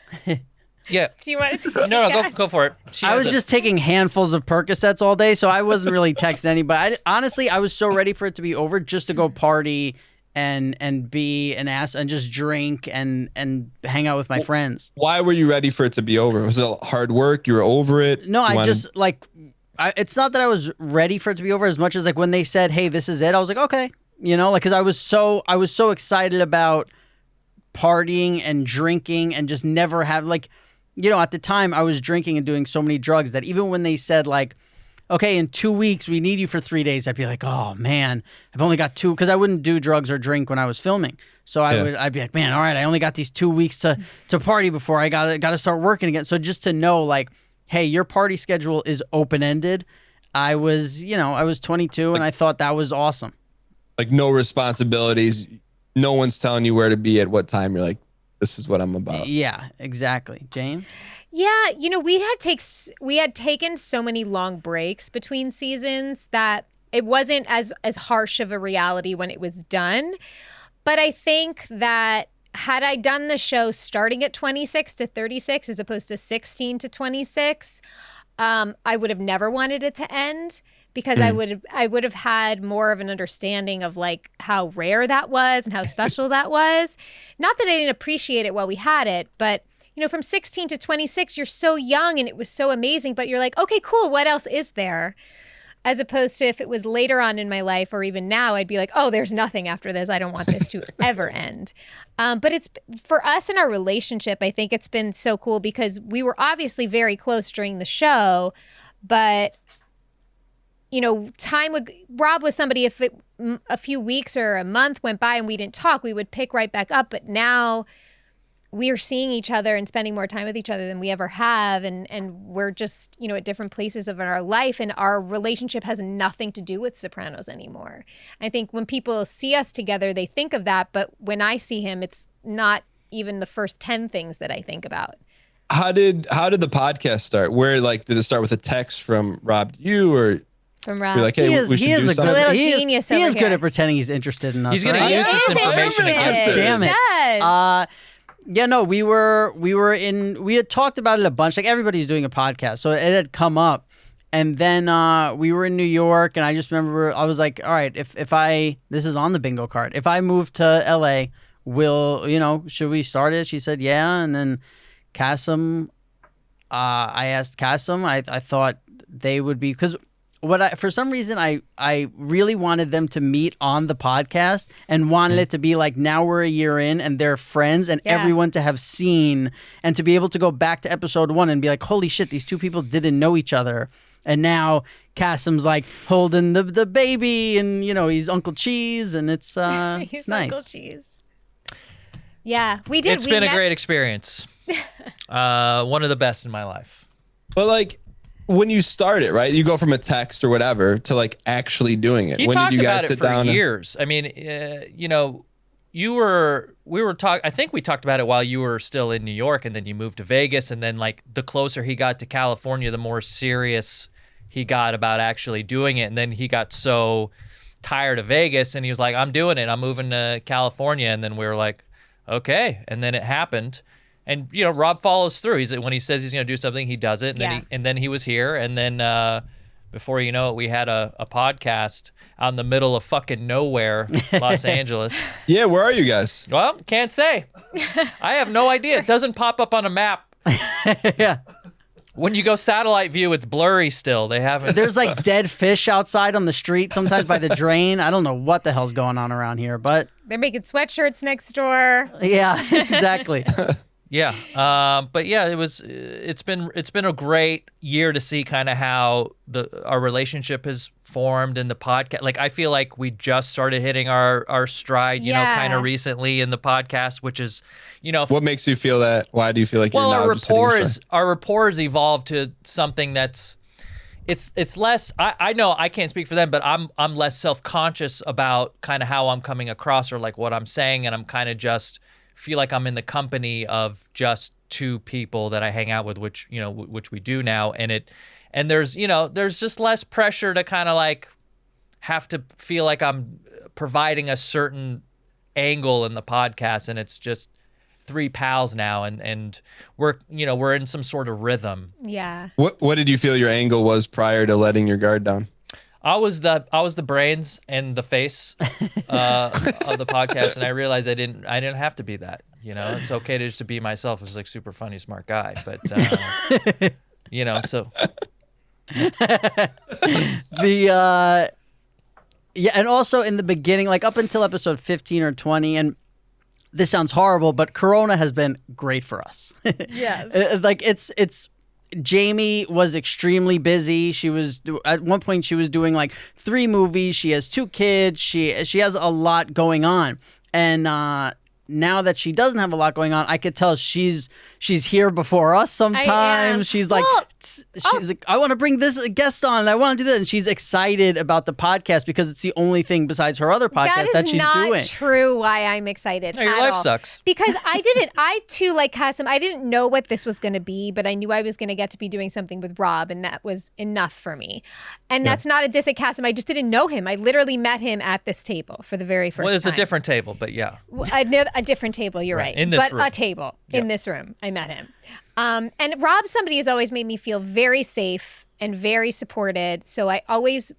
Yeah. Do you want to? No, go for it. I was just taking handfuls of Percocets all day, so I wasn't really texting anybody. Honestly, I was so ready for it to be over just to go party and be an ass and just drink and hang out with my friends. why were you ready for it to be over? Was it hard work? You were over it? No, You I wanted- just like, it's not that I was ready for it to be over as much as like when they said, "Hey, this is it," I was like, okay, like because I was so excited about partying and drinking and just never have like, at the time I was drinking and doing so many drugs that even when they said like, okay, in 2 weeks we need you for 3 days, I'd be like, oh man, I've only got 2, because I wouldn't do drugs or drink when I was filming. So I'd be like, man, all right, I only got these 2 weeks to party before I gotta start working again. So just to know like, hey, your party schedule is open ended. I was 22 and I thought that was awesome. like no responsibilities. No one's telling you where to be at what time. You're like, this is what I'm about. Yeah, exactly. Jane? Yeah, we had taken so many long breaks between seasons that it wasn't as harsh of a reality when it was done. But I think that had I done the show starting at 26 to 36 as opposed to 16 to 26, I would have never wanted it to end, because I would have had more of an understanding of like how rare that was and how special that was. Not that I didn't appreciate it while we had it, but from 16 to 26, you're so young and it was so amazing, but you're like, okay, cool, what else is there? As opposed to if it was later on in my life or even now, I'd be like, oh, there's nothing after this. I don't want this to ever end. But it's for us in our relationship, I think it's been so cool because we were obviously very close during the show, but Rob was somebody, if a few weeks or a month went by and we didn't talk, we would pick right back up. But now we are seeing each other and spending more time with each other than we ever have. And we're just, at different places of our life. And our relationship has nothing to do with Sopranos anymore. I think when people see us together, they think of that. But when I see him, it's not even the first 10 things that I think about. How did the podcast start? Where did it start with a text from Rob to you, or From Rob. you're like, hey, we should do something? little genius He is over good here. at pretending he's interested in us. He's gonna right? use this information against us. Damn it. Yes. Yeah, no, we had talked about it a bunch. Like everybody's doing a podcast, so it had come up, And then we were in New York, and I just remember I was like, all right, this is on the bingo card. If I move to LA, should we start it? She said, yeah. And then Kasim, I asked Kasim, I thought they would be, because for some reason, I really wanted them to meet on the podcast and wanted it to be like, now we're a year in and they're friends and everyone to have seen and to be able to go back to episode 1 and be like, holy shit, these two people didn't know each other. And now Kasim's like holding the baby and, he's Uncle Cheese and it's, He's it's nice. Uncle Cheese. Yeah, we did. It's been a great experience. One of the best in my life. But like, when you start it, right? You go from a text or whatever to like actually doing it. He when talked did you about guys it sit for down? years. I mean, we were talking. I think we talked about it while you were still in New York, and then you moved to Vegas, and then like the closer he got to California, the more serious he got about actually doing it, and then he got so tired of Vegas, and he was like, "I'm doing it. I'm moving to California," and then we were like, "Okay," and then it happened. And Rob follows through. When he says he's going to do something, he does it. And then he was here. And then before you know it, we had a podcast out in the middle of fucking nowhere, Los Angeles. Yeah, where are you guys? Well, can't say. I have no idea. It doesn't pop up on a map. Yeah. When you go satellite view, it's blurry still. They haven't. There's like dead fish outside on the street, sometimes by the drain. I don't know what the hell's going on around here, but They're making sweatshirts next door. yeah, exactly. Yeah, but yeah, it's been a great year to see kind of how our relationship has formed in the podcast. Like I feel like we just started hitting our stride, kind of recently in the podcast, which is, What makes you feel that? Why do you feel like you're now just hitting your stride? Our rapport has evolved to something that's it's less. I know I can't speak for them, but I'm less self-conscious about kind of how I'm coming across or like what I'm saying, and I'm kind of just feel like I'm in the company of just two people that I hang out with, which we do now, and there's just less pressure to kind of like have to feel like I'm providing a certain angle in the podcast, and it's just three pals now, and we're in some sort of rhythm. Yeah. What did you feel your angle was prior to letting your guard down? I was the brains and the face of the podcast, and I realized I didn't have to be that. It's okay to just be myself. I was like super funny, smart guy, but so and also in the beginning, like up until episode 15 or 20, and this sounds horrible, but Corona has been great for us. Yes. Like it's. Jamie was extremely busy. At one point she was doing like 3 movies. She has 2 kids. She has a lot going on. And now that she doesn't have a lot going on, I could tell she's here before us sometimes. She's like, I want to bring this guest on. I want to do that. And she's excited about the podcast because it's the only thing besides her other podcast that she's doing. That is not true why I'm excited your life sucks. Because I too, like Kasim, I didn't know what this was going to be, but I knew I was going to get to be doing something with Rob, and that was enough for me. And that's not a diss at Kasim. I just didn't know him. I literally met him at this table for the very first time. Well, it's a different table, but yeah. I know a different table, you're right. In this room. A table in this room. I met him. And Rob's somebody who's always made me feel very safe and very supported. So I always,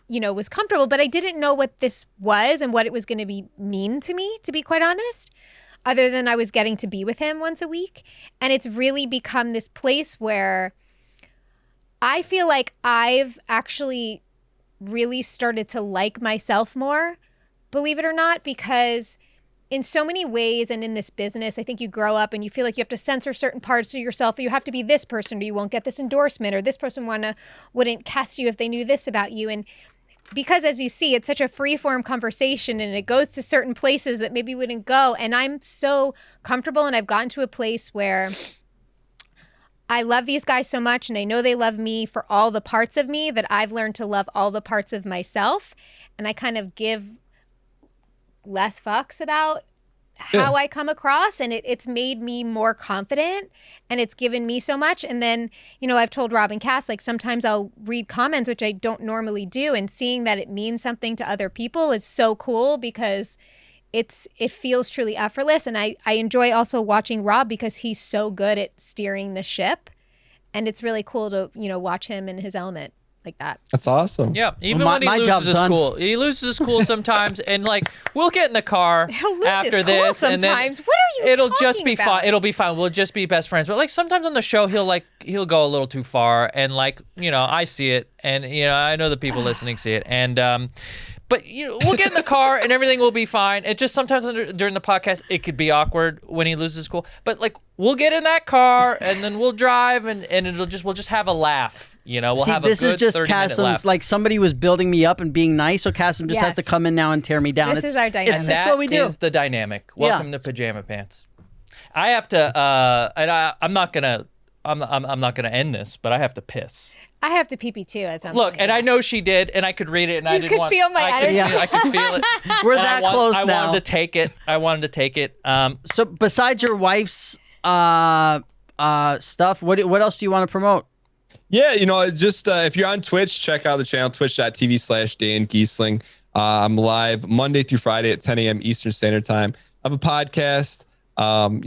was comfortable, but I didn't know what this was and what it was going to mean to me, to be quite honest, other than I was getting to be with him once a week. And it's really become this place where I feel like I've actually really started to like myself more, believe it or not, because in so many ways and in this business, I think you grow up and you feel like you have to censor certain parts of yourself, or you have to be this person or you won't get this endorsement, or this person wouldn't cast you if they knew this about you. And because, as you see, it's such a free-form conversation and it goes to certain places that maybe wouldn't go. And I'm so comfortable, and I've gotten to a place where I love these guys so much, and I know they love me for all the parts of me, that I've learned to love all the parts of myself. And I kind of give less fucks about how I come across, and it's made me more confident, and it's given me so much. And then, I've told Rob and Cass, like, sometimes I'll read comments, which I don't normally do, and seeing that it means something to other people is so cool, because it feels truly effortless. And I enjoy also watching Rob, because he's so good at steering the ship and it's really cool to watch him in his element like that. That's awesome. Yeah, even Well, when he my loses job's his done. cool, he loses his cool sometimes, and like we'll get in the car He'll lose after his cool this, and then sometimes. What are you it'll talking just be about? fine. It'll be fine. We'll just be best friends. But like sometimes on the show, he'll go a little too far, and like I see it, and I know the people listening see it, and but we'll get in the car and everything will be fine. It just sometimes during the podcast it could be awkward when he loses cool. But like we'll get in that car and then we'll drive and we'll just have a laugh. We'll See, have this a good is just 30-minute laugh. Kassem's, like somebody was building me up and being nice, so Kassem just has Yes. to come in now and tear me down. This is our dynamic. And It's that what we do. is the dynamic. Welcome to Pajama Pants. I have to and I'm not gonna end this, but I have to piss. I have to pee too at some Look, point. and I know she did, and I could read it, and I didn't could want. feel my I could energy. I could feel it. We're And that close I now. wanted to take it. So besides your wife's stuff, what else do you want to promote? Yeah, just if you're on Twitch, check out the channel, twitch.tv/Dan Gheesling. I'm live Monday through Friday at 10 a.m. Eastern Standard Time. I have a podcast. I'm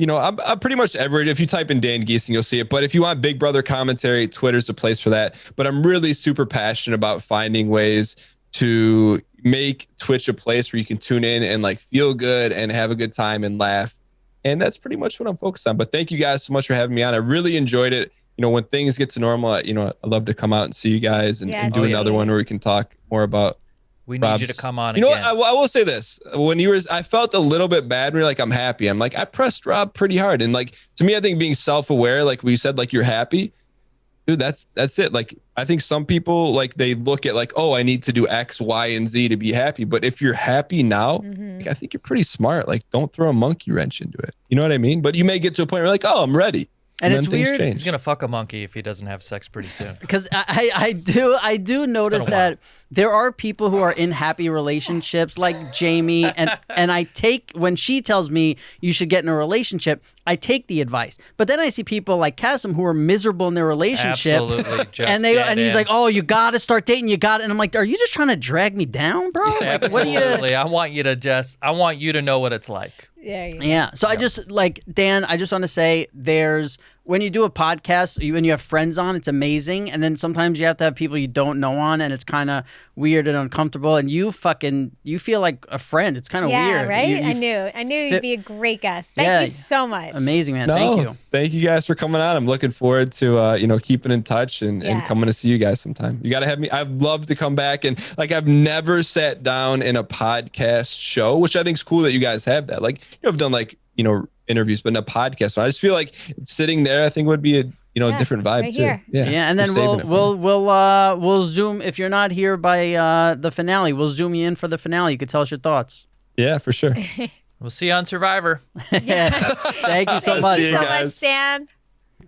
pretty much everywhere. If you type in Dan Gheesling, you'll see it. But if you want Big Brother commentary, Twitter's the place for that. But I'm really super passionate about finding ways to make Twitch a place where you can tune in and like feel good and have a good time and laugh. And that's pretty much what I'm focused on. But thank you guys so much for having me on. I really enjoyed it. When things get to normal, I love to come out and see you guys and Yes, do another please. one where we can talk more about We need you to Rob's. come on You know again. what? I will say this. When I felt a little bit bad when you're like, I'm happy. I'm like, I pressed Rob pretty hard. And like, to me, I think being self-aware, like we said, like you're happy, dude, that's it. Like, I think some people like, they look at like, oh, I need to do X, Y, and Z to be happy. But if you're happy now, like, I think you're pretty smart. Like, don't throw a monkey wrench into it. You know what I mean? But you may get to a point where you're like, oh, I'm ready. And then it's things weird- change. He's gonna fuck a monkey if he doesn't have sex pretty soon. Because I do notice while. that there are people who are in happy relationships like Jamie and I take when she tells me you should get in a relationship, I take the advice. But then I see people like Kassem who are miserable in their relationship. Absolutely, just And he's like, "Oh, you got to start dating. You got it." And I'm like, "Are you just trying to drag me down, bro?" Like, what do you absolutely. I want you to know what it's like. Yeah. So I just like Dan, I just want to say when you do a podcast, when you have friends on, it's amazing. And then sometimes you have to have people you don't know on and it's kind of weird and uncomfortable. And you feel like a friend. It's kind of Yeah, weird. right? You I knew you'd be a great guest. Thank Yeah. you so much. Amazing, man. No, Thank you. Thank you guys for coming on. I'm looking forward to keeping in touch and Yeah. coming to see you guys sometime. You got to have me. I'd love to come back, and like I've never sat down in a podcast show, which I think is cool that you guys have that. Like you've done like interviews, but in a podcast. So I just feel like sitting there, I think would be a different vibe right too. here. Yeah, and then You're saving it for me. we'll zoom if you're not here by the finale. We'll zoom you in for the finale. You could tell us your thoughts. Yeah, for sure. We'll see you on Survivor. Thank you so much. See you so guys. much, Dan.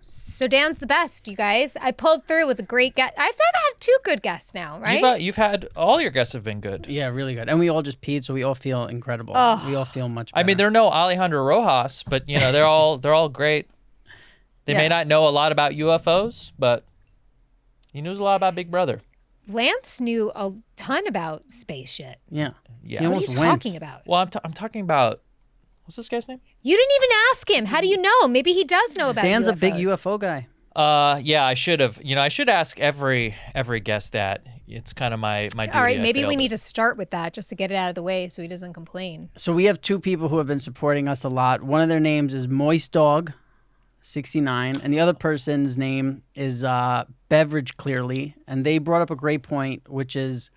So Dan's the best, you guys. I pulled through with a great guest. I've had 2 good guests now, right? You've had all your guests have been good. Yeah, really good. And we all just peed, so we all feel incredible. Oh. We all feel much better. I mean, they're no Alejandro Rojas, but they're all great. They may Yeah. not know a lot about UFOs, but he knows a lot about Big Brother. Lance knew a ton about space shit. Yeah. Yeah. He What are almost you went. talking about? Well, I'm talking about what's this guy's name? You didn't even ask him. How do you know? Maybe he does know about Dan's UFOs. a big UFO guy. Yeah, I should have. I should ask every guest that. It's kind of my duty. All right, I maybe we failed need it. to start with that just to get it out of the way so he doesn't complain. So we have 2 people who have been supporting us a lot. One of their names is Moist Dog 69, and the other person's name is Beverage Clearly. And they brought up a great point, which is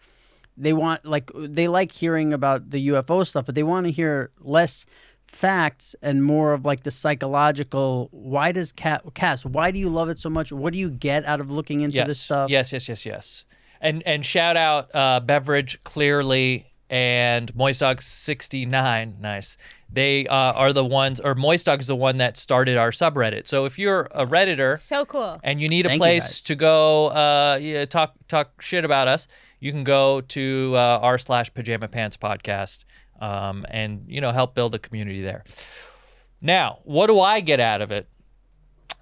they like hearing about the UFO stuff, but they want to hear less facts and more of like the psychological. Why does Cass? Why do you love it so much? What do you get out of looking into this stuff? Yes. And shout out Beverage Clearly and Moist Dog 69. Nice. They are the ones, or Moist Dog is the one that started our subreddit. So if you're a Redditor So cool. and you need a Thank you, place guys. to go talk shit about us, you can go to r/Pajama Pants podcast and help build a community there. Now, what do I get out of it?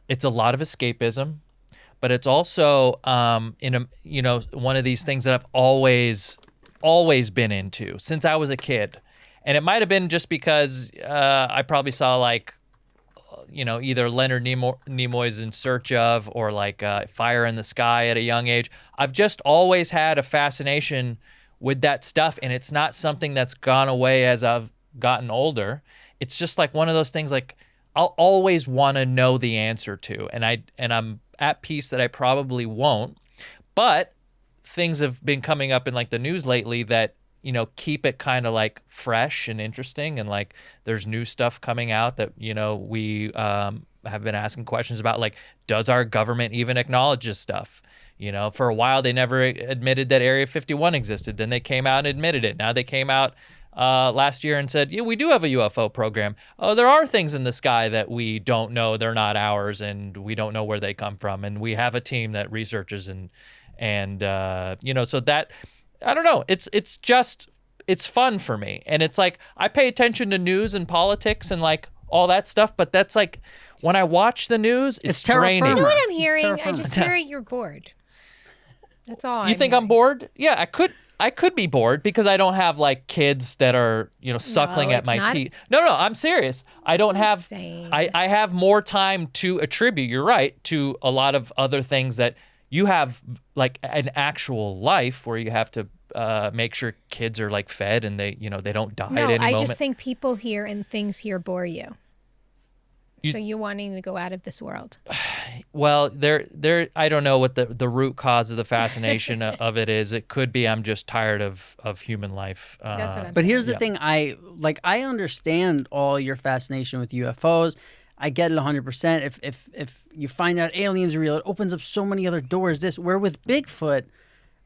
It's a lot of escapism, but it's also one of these things that I've always been into since I was a kid. And it might have been just because I probably saw like either Leonard Nimoy's In Search Of or like Fire in the Sky at a young age. I've just always had a fascination with that stuff, and it's not something that's gone away as I've gotten older. It's just like one of those things like I'll always want to know the answer to, and I'm at peace that I probably won't. But things have been coming up in like the news lately that keep it kind of like fresh and interesting, and like there's new stuff coming out that we have been asking questions about, like, does our government even acknowledge this stuff? For a while they never admitted that Area 51 existed. Then they came out and admitted it. Now they came out last year and said, yeah, we do have a UFO program. Oh, there are things in the sky that we don't know, they're not ours, and we don't know where they come from, and we have a team that researches and so that, I don't know. It's fun for me. And it's like, I pay attention to news and politics and like all that stuff, but that's like, when I watch the news, it's draining. You know what I'm hearing? I just hear you're bored. That's all. You think I'm bored? Yeah, I could be bored because I don't have like kids that are, suckling at my teeth. No, I'm serious. I don't have, I have more time to attribute, you're right, to a lot of other things that you have, like an actual life where you have to make sure kids are like fed and they don't die at any moment. I just think people here and things here bore you. So you wanting to go out of this world. Well, I don't know what the root cause of the fascination of it is. It could be I'm just tired of human life. That's what I'm But saying. here's the thing, I understand all your fascination with UFOs. I get it 100%. If you find out aliens are real, it opens up so many other doors. Where with Bigfoot,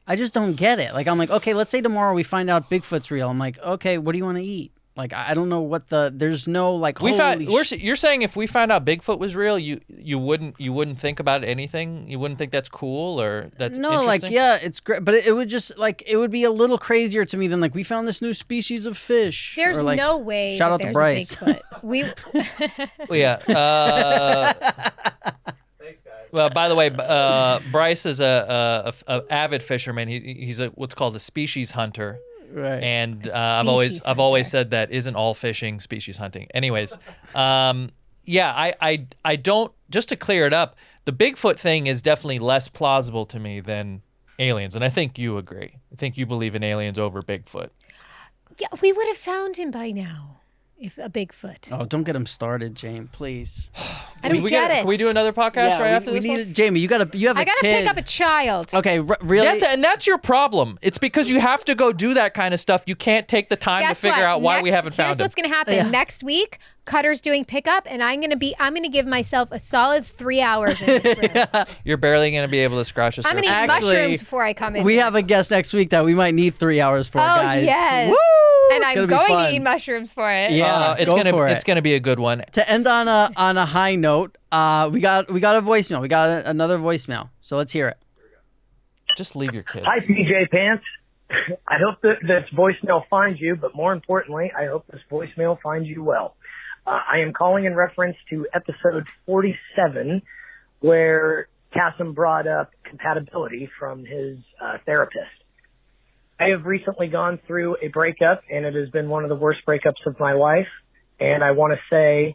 I just don't get it. Like, I'm like, okay, let's say tomorrow we find out Bigfoot's real. I'm like, okay, what do you want to eat? Like, I don't know there's no like. You're saying if we found out Bigfoot was real, you wouldn't think about anything. You wouldn't think that's cool or that's interesting? Like, yeah, it's great, but it would just like it would be a little crazier to me than like we found this new species of fish. There's or, like, no way. Shout out to Bryce. A Bigfoot. Yeah. Thanks, guys. Well, by the way, Bryce is a avid fisherman. He's what's called a species hunter. Right. And I've always said that isn't all fishing species hunting. Anyways, I don't, just to clear it up, the Bigfoot thing is definitely less plausible to me than aliens. And I think you agree. I think you believe in aliens over Bigfoot. Yeah, we would have found him by now. If a Bigfoot. Oh, don't get him started, Jamie, please. I don't get it. Can we do another podcast after this one? Jamie, you have a kid. I gotta pick up a child. Okay, really? That's your problem. It's because you have to go do that kind of stuff. You can't take the time to figure out why we haven't found him. Here's what's gonna happen. Yeah. Next week, Cutter's doing pickup, and I'm gonna give myself a solid 3 hours in this room. You're barely gonna be able to scratch the surface. I'm gonna eat mushrooms before I come in. We have a guest next week that we might need 3 hours for, guys. Oh, yes. Woo! And I'm going to eat mushrooms for it. Yeah, it's gonna be a good one. To end on a high note, we got a voicemail. We got another voicemail. So let's hear it. Just leave your kids. Hi, PJ Pants. I hope that this voicemail finds you, but more importantly, I hope this voicemail finds you well. I am calling in reference to episode 47, where Cassim brought up compatibility from his therapist. I have recently gone through a breakup, and it has been one of the worst breakups of my life. And I want to say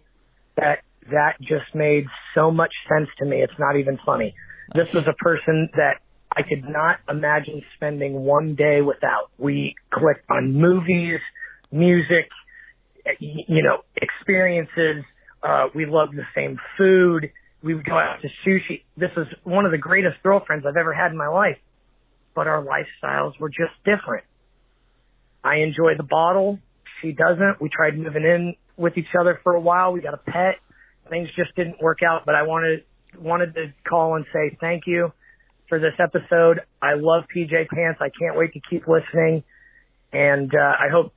that just made so much sense to me. It's not even funny. This was a person that I could not imagine spending one day without. We clicked on movies, music, experiences. We loved the same food. We would go out to sushi. This is one of the greatest girlfriends I've ever had in my life. But our lifestyles were just different. I enjoy the bottle. She doesn't. We tried moving in with each other for a while. We got a pet. Things just didn't work out, but I wanted to call and say thank you for this episode. I love PJ Pants. I can't wait to keep listening. And I hope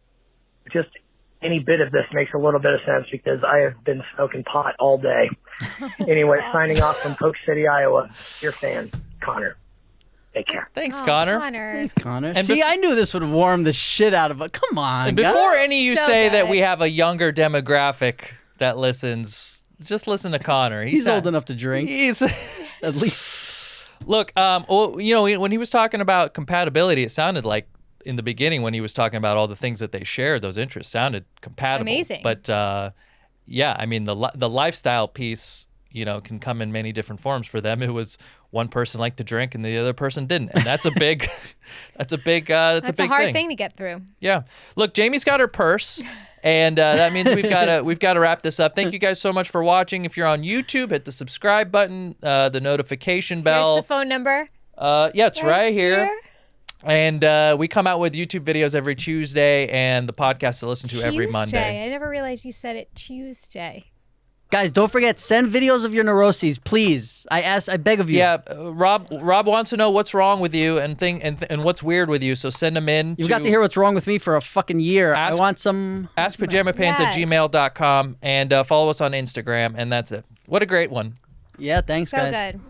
just any bit of this makes a little bit of sense because I have been smoking pot all day. Anyway, signing off from Polk City, Iowa. Your fan, Connor. Take care. Thanks, Connor. Thanks, Connor. And See, I knew this would warm the shit out of it. Come on, And before any of you So say that good. we have a younger demographic that listens, just listen to Connor. He's old enough to drink. He's At least. Look, when he was talking about compatibility, it sounded like in the beginning when he was talking about all the things that they shared, those interests sounded compatible. Amazing. But yeah, I mean, the lifestyle piece, you know, can come in many different forms. For them, it was one person liked to drink and the other person didn't, and that's a big, that's a big hard thing to get through. Yeah. Look, Jamie's got her purse. And that means we've got to wrap this up. Thank you guys so much for watching. If you're on YouTube, hit the subscribe button, the notification bell. Here's the phone number. Yeah, it's right here. And we come out with YouTube videos every Tuesday and the podcast to listen to every Monday. I never realized you said it Tuesday. Guys, don't forget, send videos of your neuroses, please. I beg of you. Yeah, Rob wants to know what's wrong with you and what's weird with you, so send them in. You've got to hear what's wrong with me for a fucking year. I want some... AskPajamaPants@gmail.com and follow us on Instagram, and that's it. What a great one. Yeah, thanks, guys. So good.